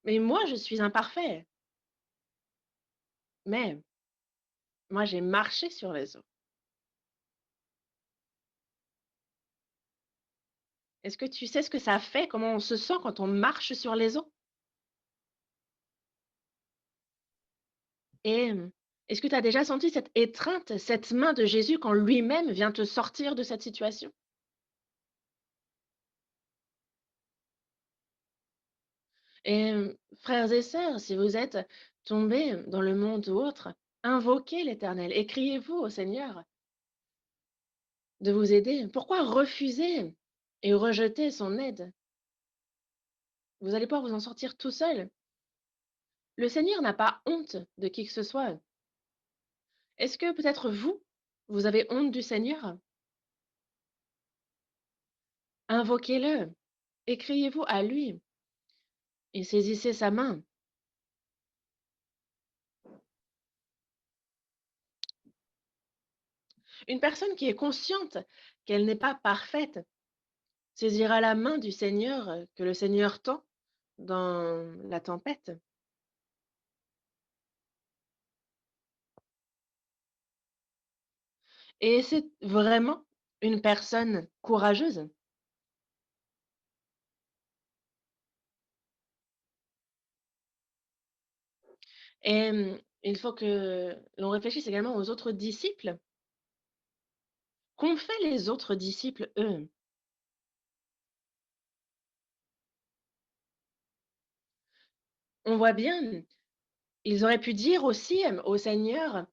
Mais moi, je suis imparfait, mais moi, j'ai marché sur les eaux. Est-ce que tu sais ce que ça fait? Comment on se sent quand on marche sur les eaux? Et est-ce que tu as déjà senti cette étreinte, cette main de Jésus quand lui-même vient te sortir de cette situation? Et frères et sœurs, si vous êtes tombés dans le monde ou autre, invoquez l'Éternel et criez-vous au Seigneur de vous aider. Pourquoi refuser et rejeter son aide? Vous allez pouvoir vous en sortir tout seul. Le Seigneur n'a pas honte de qui que ce soit. Est-ce que peut-être vous, vous avez honte du Seigneur? Invoquez-le, écriez-vous à lui et saisissez sa main. Une personne qui est consciente qu'elle n'est pas parfaite saisira la main du Seigneur que le Seigneur tend dans la tempête. Et c'est vraiment une personne courageuse. et il faut que l'on réfléchisse également aux autres disciples. Qu'ont fait les autres disciples, eux? On voit bien, ils auraient pu dire aussi, au Seigneur,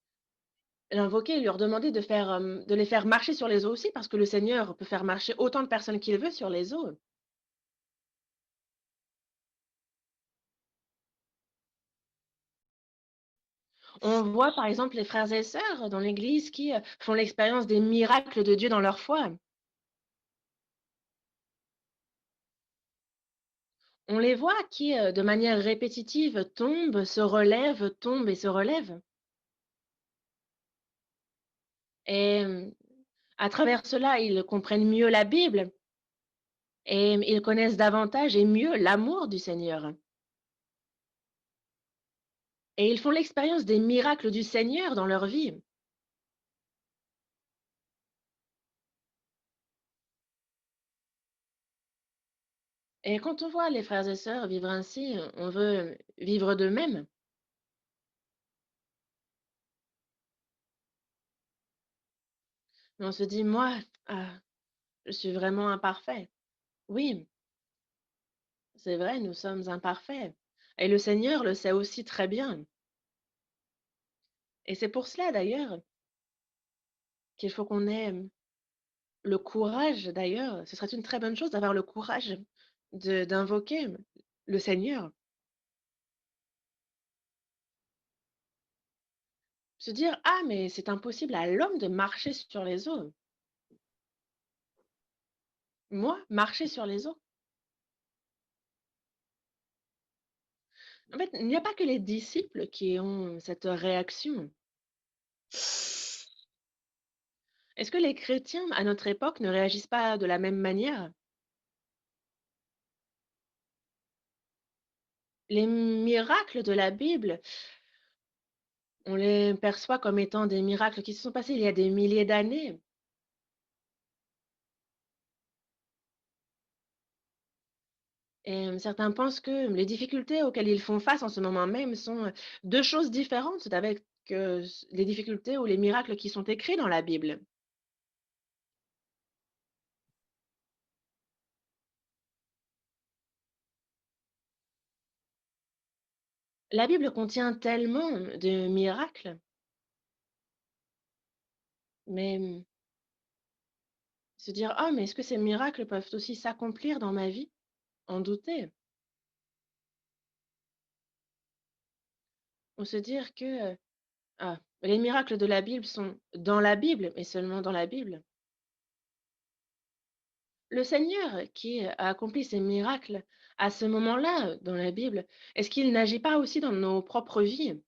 l'invoquer et lui redemander de faire, de les faire marcher sur les eaux aussi, parce que le Seigneur peut faire marcher autant de personnes qu'il veut sur les eaux. On voit par exemple les frères et sœurs dans l'Église qui, font l'expérience des miracles de Dieu dans leur foi. On les voit qui, de manière répétitive, tombent, se relèvent, tombent et se relèvent et à travers cela, ils comprennent mieux la Bible et ils connaissent davantage et mieux l'amour du Seigneur et ils font l'expérience des miracles du Seigneur dans leur vie. Et quand on voit les frères et sœurs vivre ainsi, on veut vivre de même. Mais on se dit: «Moi, ah, je suis vraiment imparfait». Oui, c'est vrai, nous sommes imparfaits et le Seigneur le sait aussi très bien et c'est pour cela d'ailleurs qu'il faut qu'on ait, le courage d'ailleurs, ce serait une très bonne chose d'avoir le courage de d'invoquer, le Seigneur. Se dire: «Ah mais c'est impossible à l'homme de marcher sur les eaux. Moi, marcher sur les eaux?» En fait, il n'y a pas que les disciples qui ont cette réaction. Est-ce que les chrétiens à notre époque ne réagissent pas de la même manière? Les miracles de la Bible, on les perçoit comme étant des miracles qui se sont passés il y a des milliers d'années et certains pensent que les difficultés auxquelles ils font face en ce moment même sont, 2 choses différentes d'avec, les difficultés ou les miracles qui sont écrits dans la Bible. La Bible contient tellement de miracles, mais se dire: «Ah mais est-ce que ces miracles peuvent aussi s'accomplir dans ma vie?» En douter. Ou se dire que, ah, les miracles de la Bible sont dans la Bible et seulement dans la Bible. Le Seigneur qui a accompli ces miracles à ce moment-là, dans la Bible, est-ce qu'il n'agit pas aussi dans nos propres vies?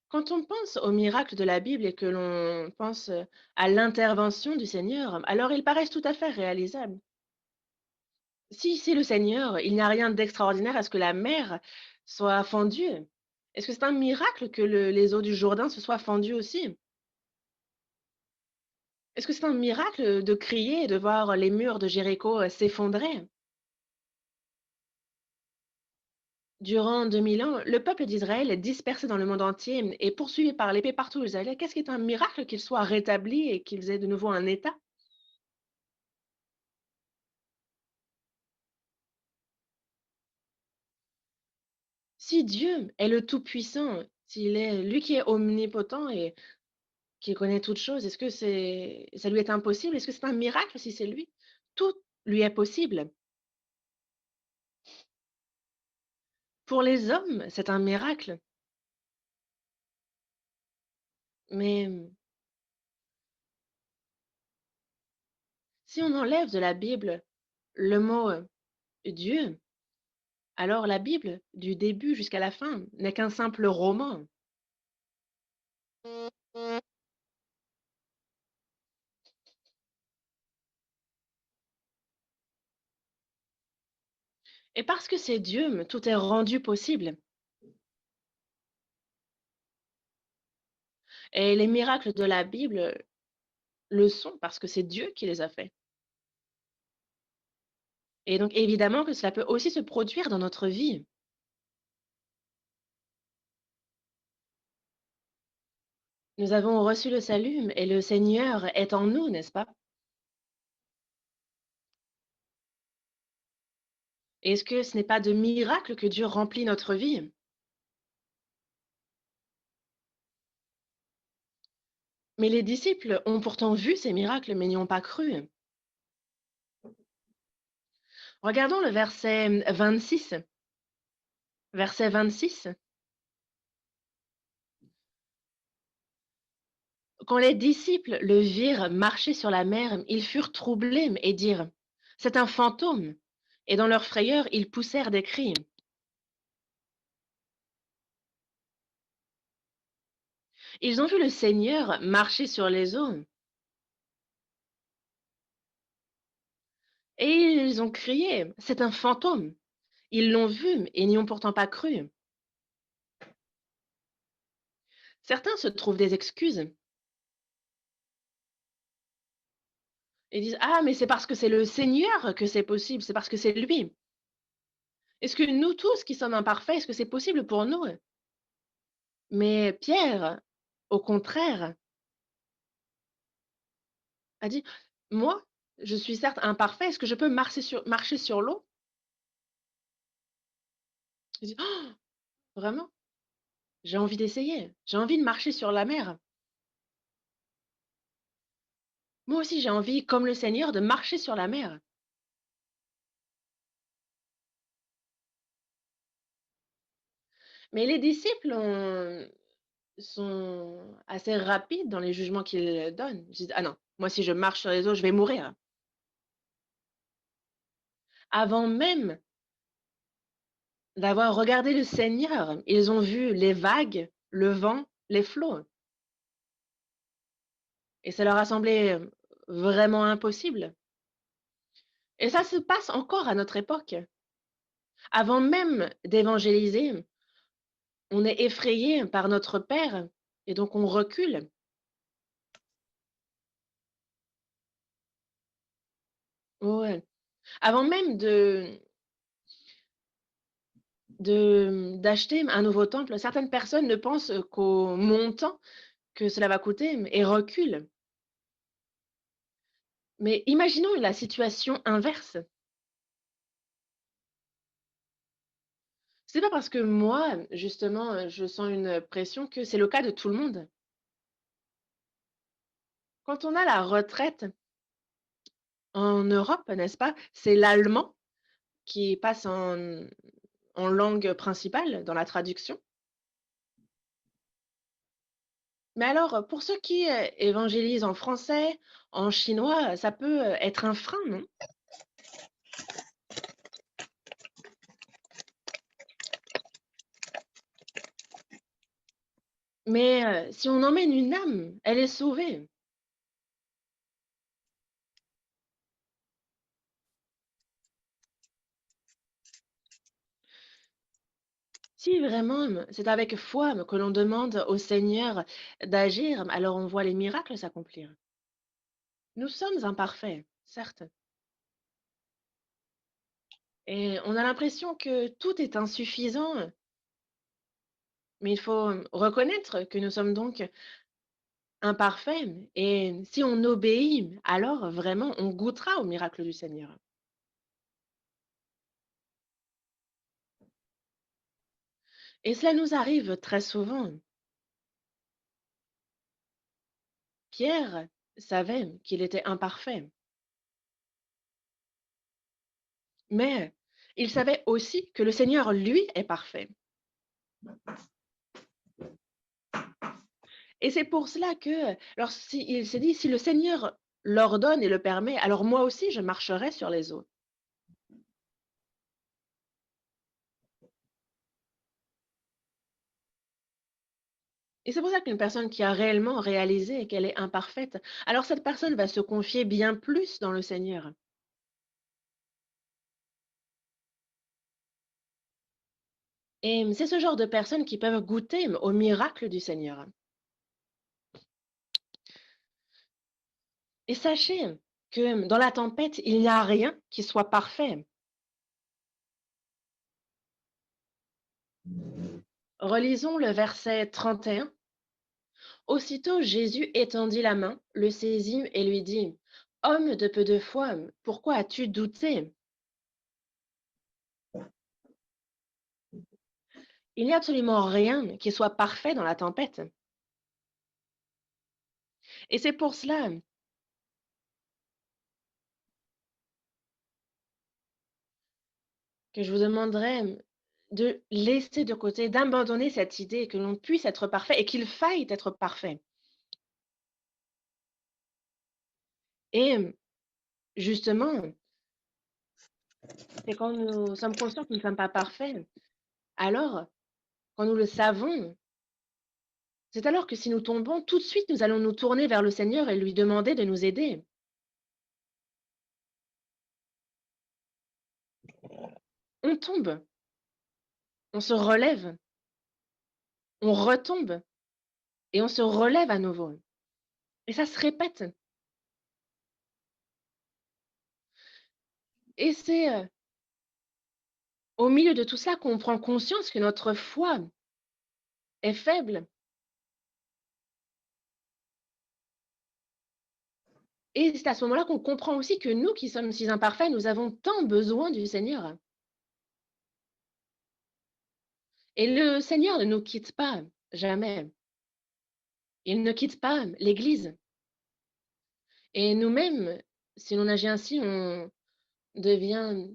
Quand on pense aux miracles de la Bible et que l'on pense, à l'intervention du Seigneur, alors ils paraissent tout à fait réalisables. Si le Seigneur, il n'y a rien d'extraordinaire à ce que la mer soit fendue. Est-ce que c'est un miracle que les eaux du Jourdain se soient fendues aussi? Est-ce que c'est un miracle de crier et de voir les murs de Jéricho, s'effondrer? Durant 2000 ans, le peuple d'Israël est dispersé dans le monde entier et poursuivi par l'épée partout où ils allaient. Qu'est-ce qui est un miracle qu'ils soient rétablis et qu'ils aient de nouveau un État? Si Dieu est le Tout-Puissant, s'il est lui qui est omnipotent et qui connaît toutes choses, est-ce que ça lui est impossible? Est-ce que c'est un miracle si c'est lui? Tout lui est possible. Pour les hommes, c'est un miracle, mais si on enlève de la Bible le mot, Dieu, alors la Bible, du début jusqu'à la fin, n'est qu'un simple roman. Et parce que c'est Dieu, tout est rendu possible. Et les miracles de la Bible le sont parce que c'est Dieu qui les a faits. Et donc évidemment que cela peut aussi se produire dans notre vie. Nous avons reçu le salut et le Seigneur est en nous, n'est-ce pas? Est-ce que ce n'est pas de miracle que Dieu remplit notre vie? Mais les disciples ont pourtant vu ces miracles, mais n'y ont pas cru. Regardons le verset 26. Verset 26. Quand les disciples le virent marcher sur la mer, ils furent troublés et dirent: C'est un fantôme. Et dans leur frayeur, ils poussèrent des cris. Ils ont vu le Seigneur marcher sur les eaux et ils ont crié: C'est un fantôme. Ils l'ont vu et n'y ont pourtant pas cru. Certains se trouvent des excuses et disent: Ah, mais c'est parce que c'est le Seigneur que c'est possible, c'est parce que c'est lui. Est-ce que nous tous qui sommes imparfaits, est-ce que c'est possible pour nous? Mais Pierre, au contraire, a dit: «Moi, je suis certes imparfait, est-ce que je peux marcher sur l'eau?» Il dit: «Oh, vraiment? J'ai envie d'essayer, j'ai envie de marcher sur la mer. Moi aussi, j'ai envie, comme le Seigneur, de marcher sur la mer». Mais les disciples sont assez rapides dans les jugements qu'ils donnent. Ils disent: «Ah non, moi si je marche sur les eaux, je vais mourir». Avant même d'avoir regardé le Seigneur, ils ont vu les vagues, le vent, les flots et ça leur a semblé, vraiment impossible et ça se passe encore à notre époque. Avant même d'évangéliser, on est effrayé par notre père et donc on recule. Ouais. Avant même d'acheter un nouveau temple, certaines personnes ne pensent qu'au montant que cela va coûter et reculent. Mais imaginons la situation inverse. C'est pas parce que moi, justement, je sens une pression que c'est le cas de tout le monde. Quand on a la retraite en Europe, n'est-ce pas? C'est l'allemand qui passe en langue principale dans la traduction. Mais alors, pour ceux qui, évangélisent en français, en chinois, ça peut, être un frein, non? Mais, si on emmène une âme, elle est sauvée. Si vraiment, c'est avec foi, que l'on demande au Seigneur d'agir, alors on voit les miracles s'accomplir. Nous sommes imparfaits, certes, et on a l'impression que tout est insuffisant, mais il faut, reconnaître que nous sommes donc imparfaits et si on obéit, alors vraiment on goûtera au miracle du Seigneur. Et cela nous arrive très souvent. Pierre savait qu'il était imparfait, mais il savait aussi que le Seigneur, lui, est parfait. Et c'est pour cela que il s'est dit: «Si le Seigneur l'ordonne et le permet, alors moi aussi je marcherai sur les eaux». Et c'est pour ça qu'une personne qui a réellement réalisé qu'elle est imparfaite, alors cette personne va se confier bien plus dans le Seigneur. Et c'est ce genre de personnes qui peuvent goûter au miracle du Seigneur. Et sachez que dans la tempête, il n'y a rien qui soit parfait. Relisons le verset 31. Aussitôt Jésus étendit la main, le saisit et lui dit: «Homme de peu de foi, pourquoi as-tu douté?» Il n'y a absolument rien qui soit parfait dans la tempête. Et c'est pour cela que je vous demanderais de laisser de côté, d'abandonner cette idée que l'on puisse être parfait et qu'il faille être parfait. Et justement, c'est quand nous sommes conscients que nous ne sommes pas parfaits, alors, quand nous le savons, c'est alors que si nous tombons, tout de suite, nous allons nous tourner vers le Seigneur et lui demander de nous aider. On tombe, on se relève, on retombe et on se relève à nouveau. Et ça se répète. Et c'est au milieu de tout ça qu'on prend conscience que notre foi est faible. Et c'est à ce moment-là qu'on comprend aussi que nous qui sommes si imparfaits, nous avons tant besoin du Seigneur. Et le Seigneur ne nous quitte pas, jamais. Il ne quitte pas l'Église. Et nous-mêmes, si l'on agit ainsi, on devient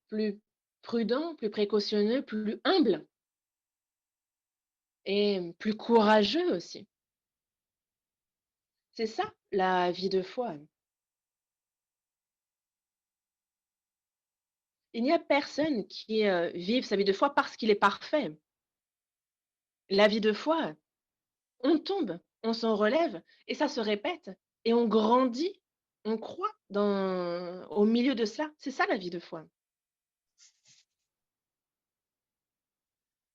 plus prudent, plus précautionneux, plus humble et plus courageux aussi. C'est ça la vie de foi. Il n'y a personne qui vive sa vie de foi parce qu'il est parfait. La vie de foi, on tombe, on s'en relève et ça se répète et on grandit, on croît au milieu de cela. C'est ça la vie de foi.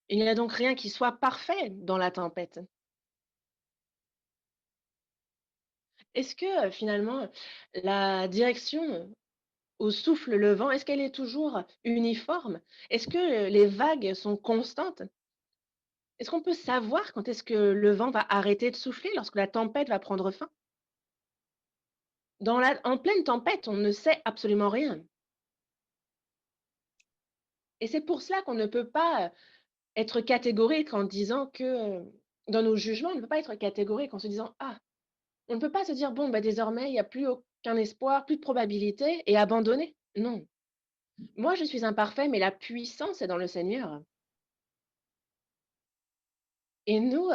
Il n'y a donc rien qui soit parfait dans la tempête. Est-ce que finalement la direction où souffle le vent, est-ce qu'elle est toujours uniforme? Est-ce que les vagues sont constantes? Est-ce qu'on peut savoir quand est-ce que le vent va arrêter de souffler, lorsque la tempête va prendre fin? En pleine tempête, on ne sait absolument rien. Et c'est pour cela qu'on ne peut pas être catégorique en disant que, dans nos jugements, on ne peut pas être catégorique en se disant: «Ah», on ne peut pas se dire: «Bon, bah, désormais, il n'y a plus aucun espoir, plus de probabilité» et abandonner. Non. Moi, je suis imparfait, mais la puissance est dans le Seigneur. Et nous,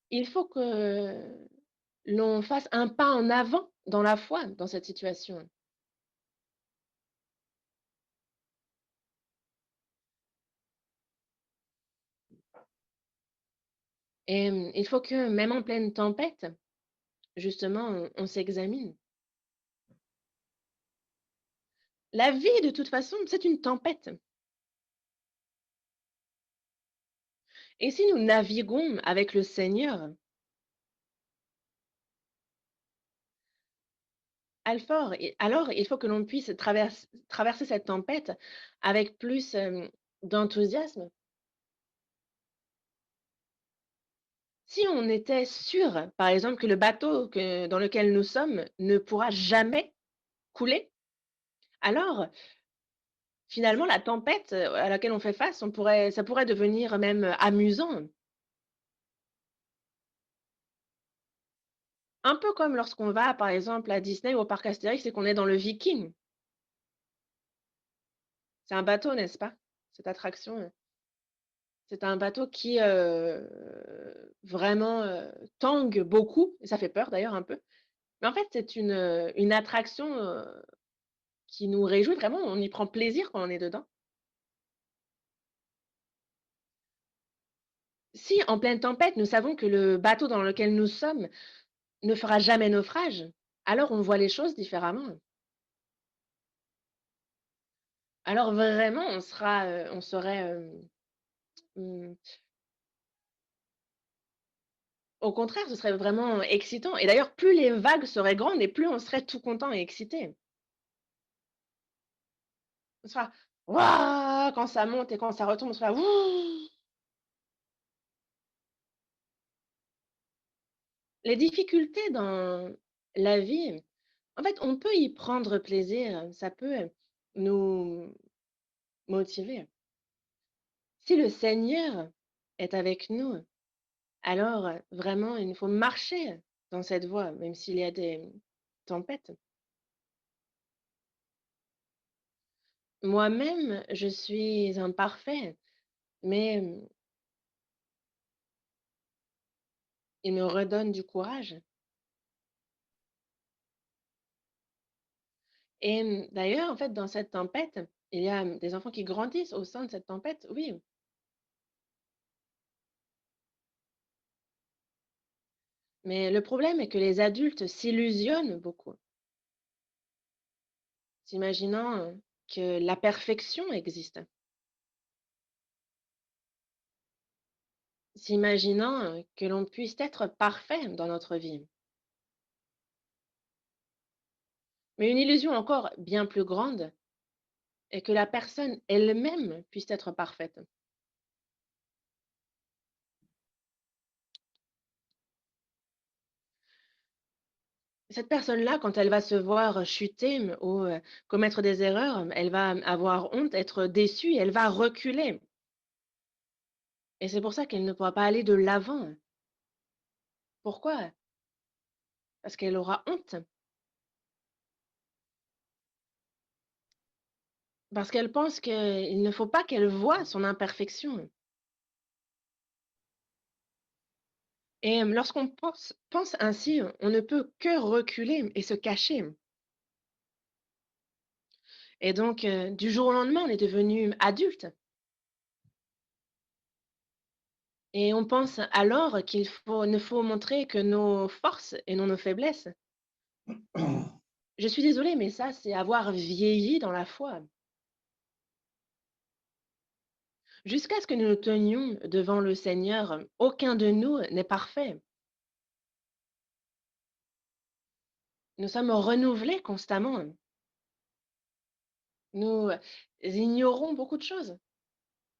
il faut que l'on fasse un pas en avant dans la foi, dans cette situation. Et il faut que même en pleine tempête, justement, on s'examine. La vie, de toute façon, c'est une tempête. Et si nous naviguons avec le Seigneur, alors il faut que l'on puisse traverser cette tempête avec plus, d'enthousiasme. Si on était sûr, par exemple, que le bateau dans lequel nous sommes ne pourra jamais couler, alors finalement la tempête, à laquelle on fait face, ça pourrait devenir même amusant. Un peu comme lorsqu'on va, par exemple, à Disney ou au parc Astérix et qu'on est dans le Viking. C'est un bateau, n'est-ce pas? Cette attraction, c'est un bateau qui, vraiment, tangue beaucoup et ça fait peur d'ailleurs un peu. Mais en fait, c'est une attraction, qui nous réjouit vraiment, on y prend plaisir quand on est dedans. Si en pleine tempête, nous savons que le bateau dans lequel nous sommes ne fera jamais naufrage, alors on voit les choses différemment. Alors vraiment, on serait, mmh, au contraire, ce serait vraiment excitant et d'ailleurs, plus les vagues seraient grandes et plus on serait tout content et excité. On sera: «Waouh!» quand ça monte et quand ça retombe, on sera: «Wouh!» Les difficultés dans la vie, en fait, on peut y prendre plaisir, ça peut nous motiver. Si le Seigneur est avec nous, alors vraiment, il nous faut marcher dans cette voie, même s'il y a des tempêtes. Moi-même, je suis imparfait, mais il me redonne du courage. Et d'ailleurs, en fait, dans cette tempête, il y a des enfants qui grandissent au sein de cette tempête, oui. Mais le problème est que les adultes s'illusionnent beaucoup, s'imaginant que la perfection existe, s'imaginant que l'on puisse être parfait dans notre vie. Mais une illusion encore bien plus grande est que la personne elle-même puisse être parfaite. Cette personne-là, quand elle va se voir chuter ou commettre des erreurs, elle va avoir honte, être déçue et elle va reculer. Et c'est pour ça qu'elle ne pourra pas aller de l'avant. Pourquoi? Parce qu'elle aura honte, parce qu'elle pense qu'il ne faut pas qu'elle voie son imperfection. Et lorsqu'on pense ainsi, on ne peut que reculer et se cacher. Et donc, du jour au lendemain, on est devenu adulte et on pense alors qu'il faut ne faut montrer que nos forces et non nos faiblesses. Je suis désolée, mais ça, c'est avoir vieilli dans la foi. Jusqu'à ce que nous nous tenions devant le Seigneur, aucun de nous n'est parfait. Nous sommes renouvelés constamment. Nous ignorons beaucoup de choses.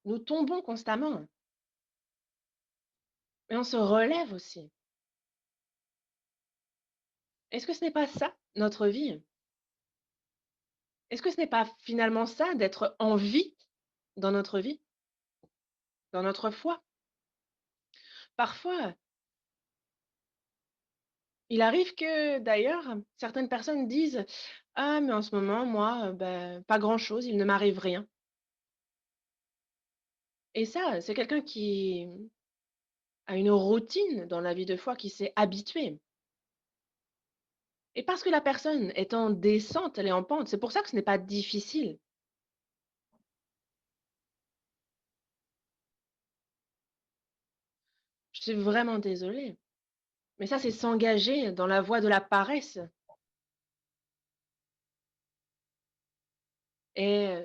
Nous tombons constamment et on se relève aussi. Est-ce que ce n'est pas ça, notre vie? Est-ce que ce n'est pas finalement ça, d'être en vie dans notre vie, dans notre foi? Parfois, il arrive que d'ailleurs, certaines personnes disent: «Ah mais en ce moment, moi, pas grand-chose, il ne m'arrive rien» et ça, c'est quelqu'un qui a une routine dans la vie de foi, qui s'est habitué et parce que la personne est en descente, elle est en pente, c'est pour ça que ce n'est pas difficile. Je suis vraiment désolée, mais ça, c'est s'engager dans la voie de la paresse et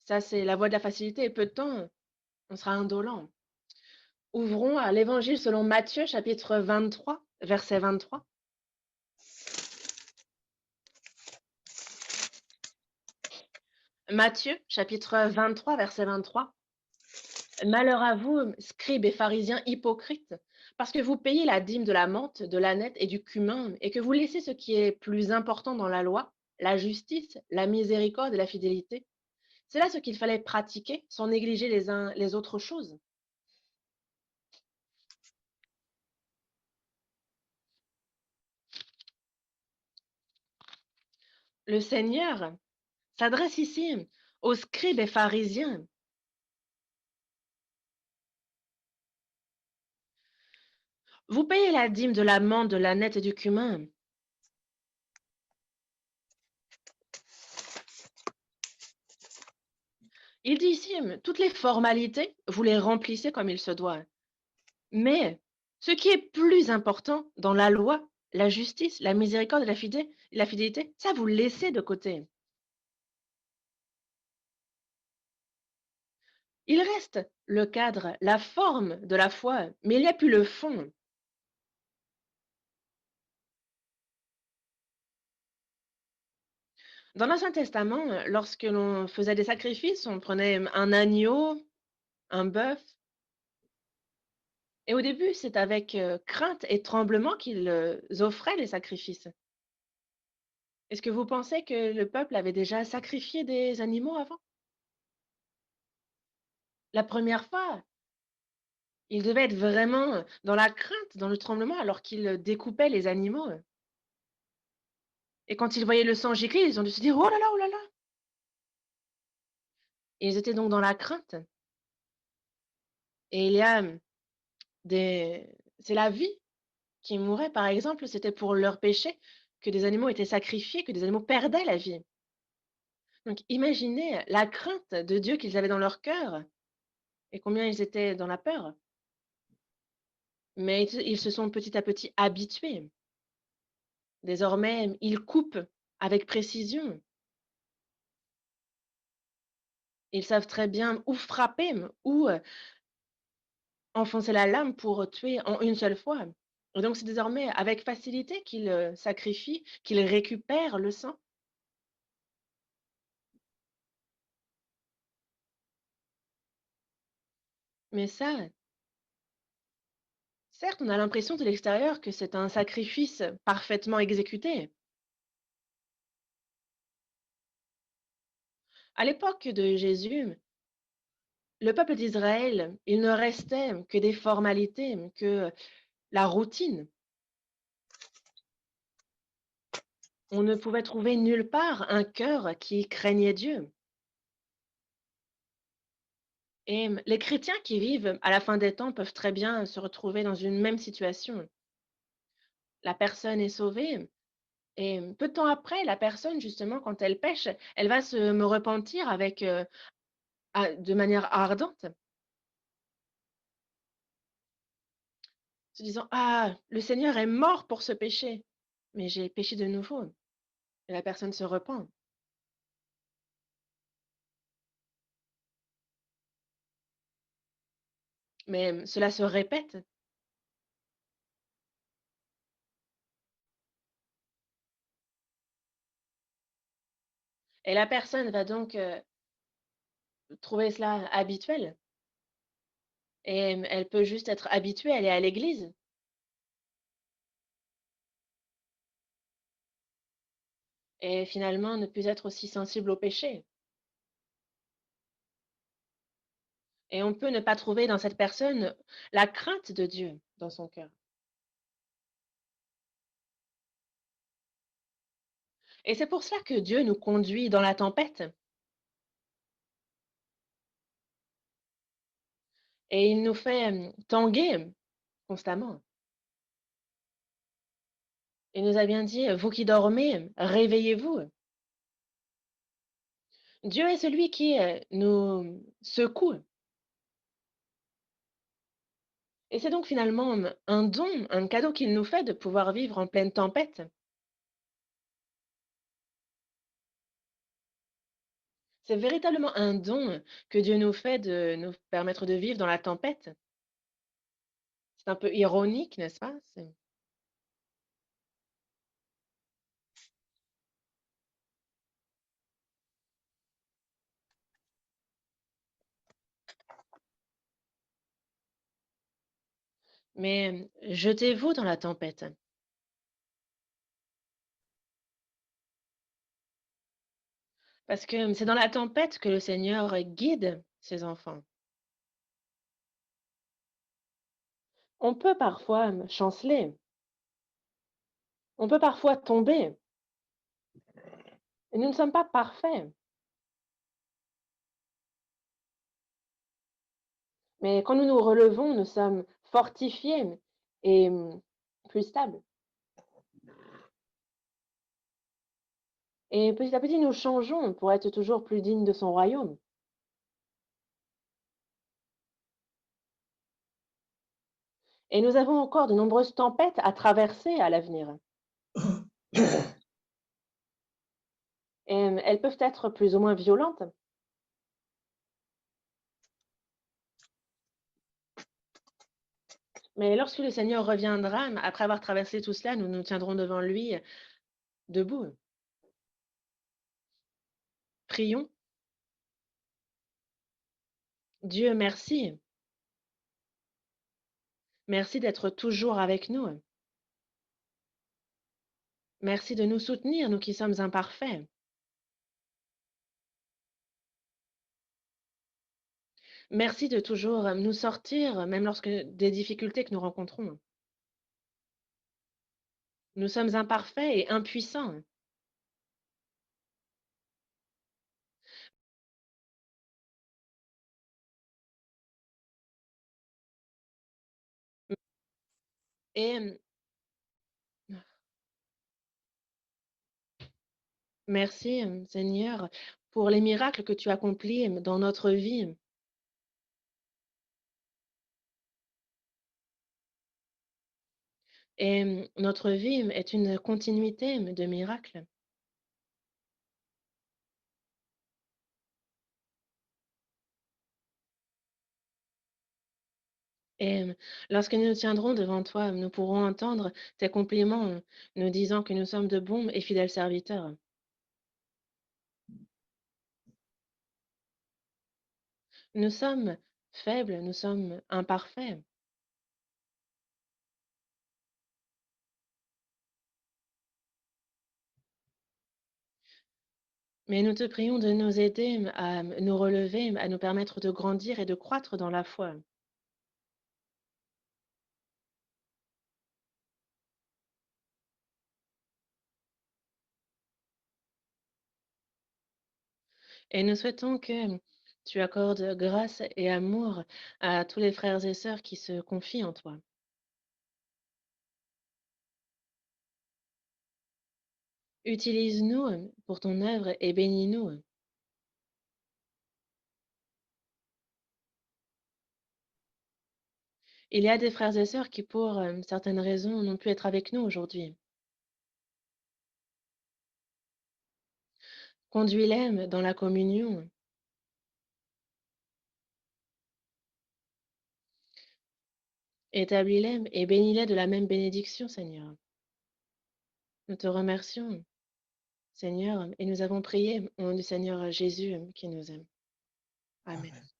ça, c'est la voie de la facilité et peu de temps, on sera indolent. Ouvrons à l'Évangile selon Matthieu, chapitre 23, verset 23. Matthieu, chapitre 23, verset 23. Malheur à vous, scribes et pharisiens hypocrites, parce que vous payez la dîme de la menthe, de l'âneth et du cumin, et que vous laissez ce qui est plus important dans la loi, la justice, la miséricorde et la fidélité. C'est là ce qu'il fallait pratiquer, sans négliger les autres choses. Le Seigneur s'adresse ici aux scribes et pharisiens. Vous payez la dîme de la menthe, de l'âneth et du cumin. Il dit ici, toutes les formalités, vous les remplissez comme il se doit. Mais ce qui est plus important dans la loi, la justice, la miséricorde et la fidélité, ça vous le laissez de côté. Il reste le cadre, la forme de la foi, mais il n'y a plus le fond. Dans l'Ancien Testament, lorsque l'on faisait des sacrifices, on prenait un agneau, un bœuf, Et au début, c'est avec, crainte et tremblement qu'ils, offraient les sacrifices. Est-ce que vous pensez que le peuple avait déjà sacrifié des animaux avant? La première fois, ils devaient être vraiment, dans la crainte, dans le tremblement, alors qu'ils, découpaient les animaux, et quand ils voyaient le sang gicler, ils ont dû se dire: «Oh là là, oh là là!» Et ils étaient donc dans la crainte, et il y a, des c'est la vie qui mourait, par exemple, c'était pour leurs péchés que des animaux étaient sacrifiés, que des animaux perdaient la vie. Donc imaginez la crainte de Dieu qu'ils avaient dans leur cœur et combien ils étaient dans la peur. Mais ils se sont petit à petit habitués. Désormais, ils coupent avec précision. Ils savent très bien où frapper, où, enfoncer la lame pour tuer en une seule fois. Et donc c'est désormais avec facilité qu'ils, sacrifient, qu'ils récupèrent le sang. Mais ça, certes, on a l'impression de l'extérieur que c'est un sacrifice parfaitement exécuté. À l'époque de Jésus, le peuple d'Israël, il ne restait que des formalités, que la routine. On ne pouvait trouver nulle part un cœur qui craignait Dieu. Et les chrétiens qui vivent à la fin des temps peuvent très bien se retrouver dans une même situation. La personne est sauvée et peu de temps après, la personne, justement, quand elle pêche, elle va se me repentir avec, de manière ardente, se disant: «Ah, le Seigneur est mort pour ce péché, mais j'ai péché de nouveau», et la personne se repent. Mais cela se répète, et la personne va donc, trouver cela habituel, et elle peut juste être habituée à aller à l'église et finalement ne plus être aussi sensible au péché, et on peut ne pas trouver dans cette personne la crainte de Dieu dans son cœur, et c'est pour cela que Dieu nous conduit dans la tempête et il nous fait, tanguer constamment. Il nous a bien dit: «Vous qui dormez, réveillez-vous». Dieu est celui qui, nous secoue, et c'est donc finalement, un don, un cadeau qu'il nous fait de pouvoir vivre en pleine tempête. C'est véritablement un don que Dieu nous fait de nous permettre de vivre dans la tempête. C'est un peu ironique, n'est-ce pas? C'est mais jetez-vous dans la tempête, parce que c'est dans la tempête que le Seigneur guide ses enfants. On peut parfois, chanceler, on peut parfois tomber, et nous ne sommes pas parfaits, mais quand nous nous relevons, nous sommes fortifiés et plus stables, et petit à petit, nous changeons pour être toujours plus dignes de son royaume, et nous avons encore de nombreuses tempêtes à traverser à l'avenir, et elles peuvent être plus ou moins violentes. Mais lorsque le Seigneur reviendra, après avoir traversé tout cela, nous nous tiendrons devant lui debout. Prions. Dieu, merci. Merci d'être toujours avec nous. Merci de nous soutenir, nous qui sommes imparfaits. Merci de toujours nous sortir, même lorsque des difficultés que nous rencontrons. Nous sommes imparfaits et impuissants, et merci, Seigneur, pour les miracles que tu accomplis, dans notre vie. Et notre vie est une continuité de miracles. Et lorsque nous nous tiendrons devant toi, nous pourrons entendre tes compliments, nous disant que nous sommes de bons et fidèles serviteurs. Nous sommes faibles, nous sommes imparfaits, mais nous te prions de nous aider à nous relever, à nous permettre de grandir et de croître dans la foi. Et nous souhaitons que tu accordes grâce et amour à tous les frères et sœurs qui se confient en toi. Utilise-nous pour ton œuvre et bénis-nous. Il y a des frères et sœurs qui, pour certaines raisons, n'ont pu être avec nous aujourd'hui. Conduis-les dans la communion, établis-les et bénis-les de la même bénédiction, Seigneur. Nous te remercions, Seigneur, et nous avons prié au nom du Seigneur Jésus qui nous aime. Amen. Amen.